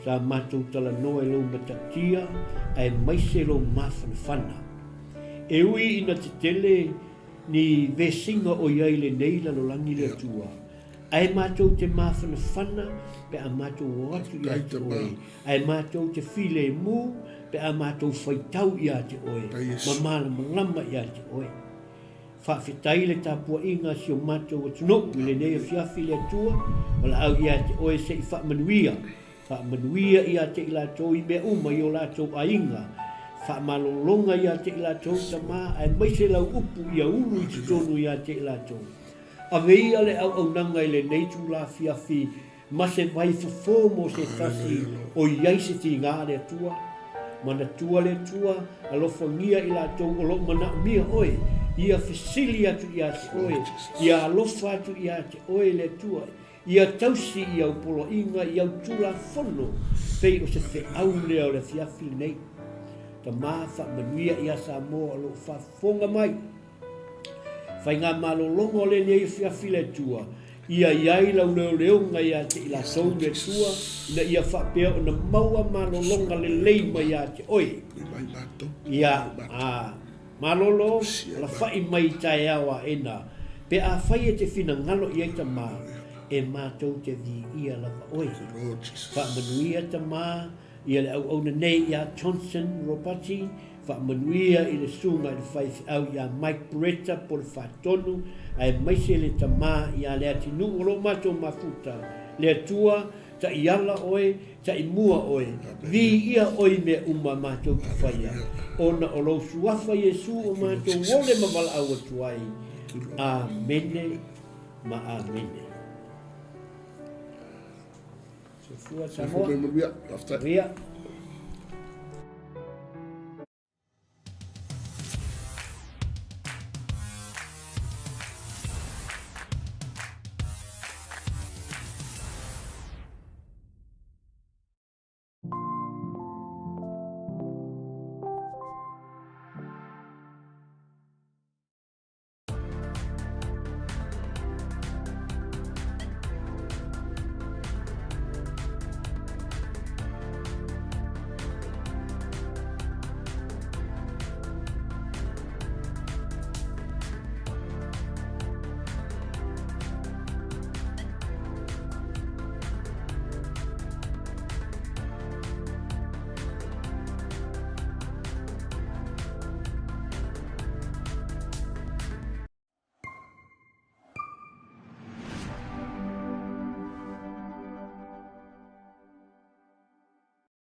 S1: sa mātou tala noa i lo matakia, ai maise lo mawhanawhana. E ui ina te tele ni vesinga o iai le nei lalo langi le tua. Ai mātou te mawhanawhana, pe a mātou o atu i a te oe. Ai mātou te while mu, pe a mātou whaitau i a te oe. Mamala malama i a te oe. Whawhetai le tāpua inga si o mātou atu noku le nei a whiawhi le tua, wala au i a te oe se i whaamanuia. Whaamanuia i a te i lātou i mea uma i o lātou a inga. Whaamalolonga i a te i lātou tamā, ai maise lau upu i a uru i te tonu i a te i lātou. A veia le au nanga i le nei tu la whiawhi, ma se vai whafo mo se tasi o iai se ti ngā le tua. mana tua le tua alofangia i latou o loo manaʻomia oe ia fesili atu iā te oe ia alofa atu iā te oe le tua ia tausi i au poloʻiga i au tulafono pei o se feʻau lea o le afiafi lenei tamā faamanuia ia sa mo o loo faafofoga mai faigā malologa o lenei afiafi le tua ia iai lau leoleoga iā te i latou le tua ina ia faapea ona maua malologa lelei mai iā te oe ia malolo ala fa'i mai tae awa ena pe a fai e te finangalo i ai tamā e mātou te vi ia lava oe fa manuia tamā ia le au na nei ia Johnson Ropati fa manuia i le sunga i le fai au ia Mike Bretta po le whatonu ai maise le tamā ia le atinu o lo mātou mafuta le atua ta iala oe ta imua oe vi ia oe me uma mātou ki whaia ona o lo suafa Yesu o mātou wole mawala au atuai amene ma amene so fua samoa ria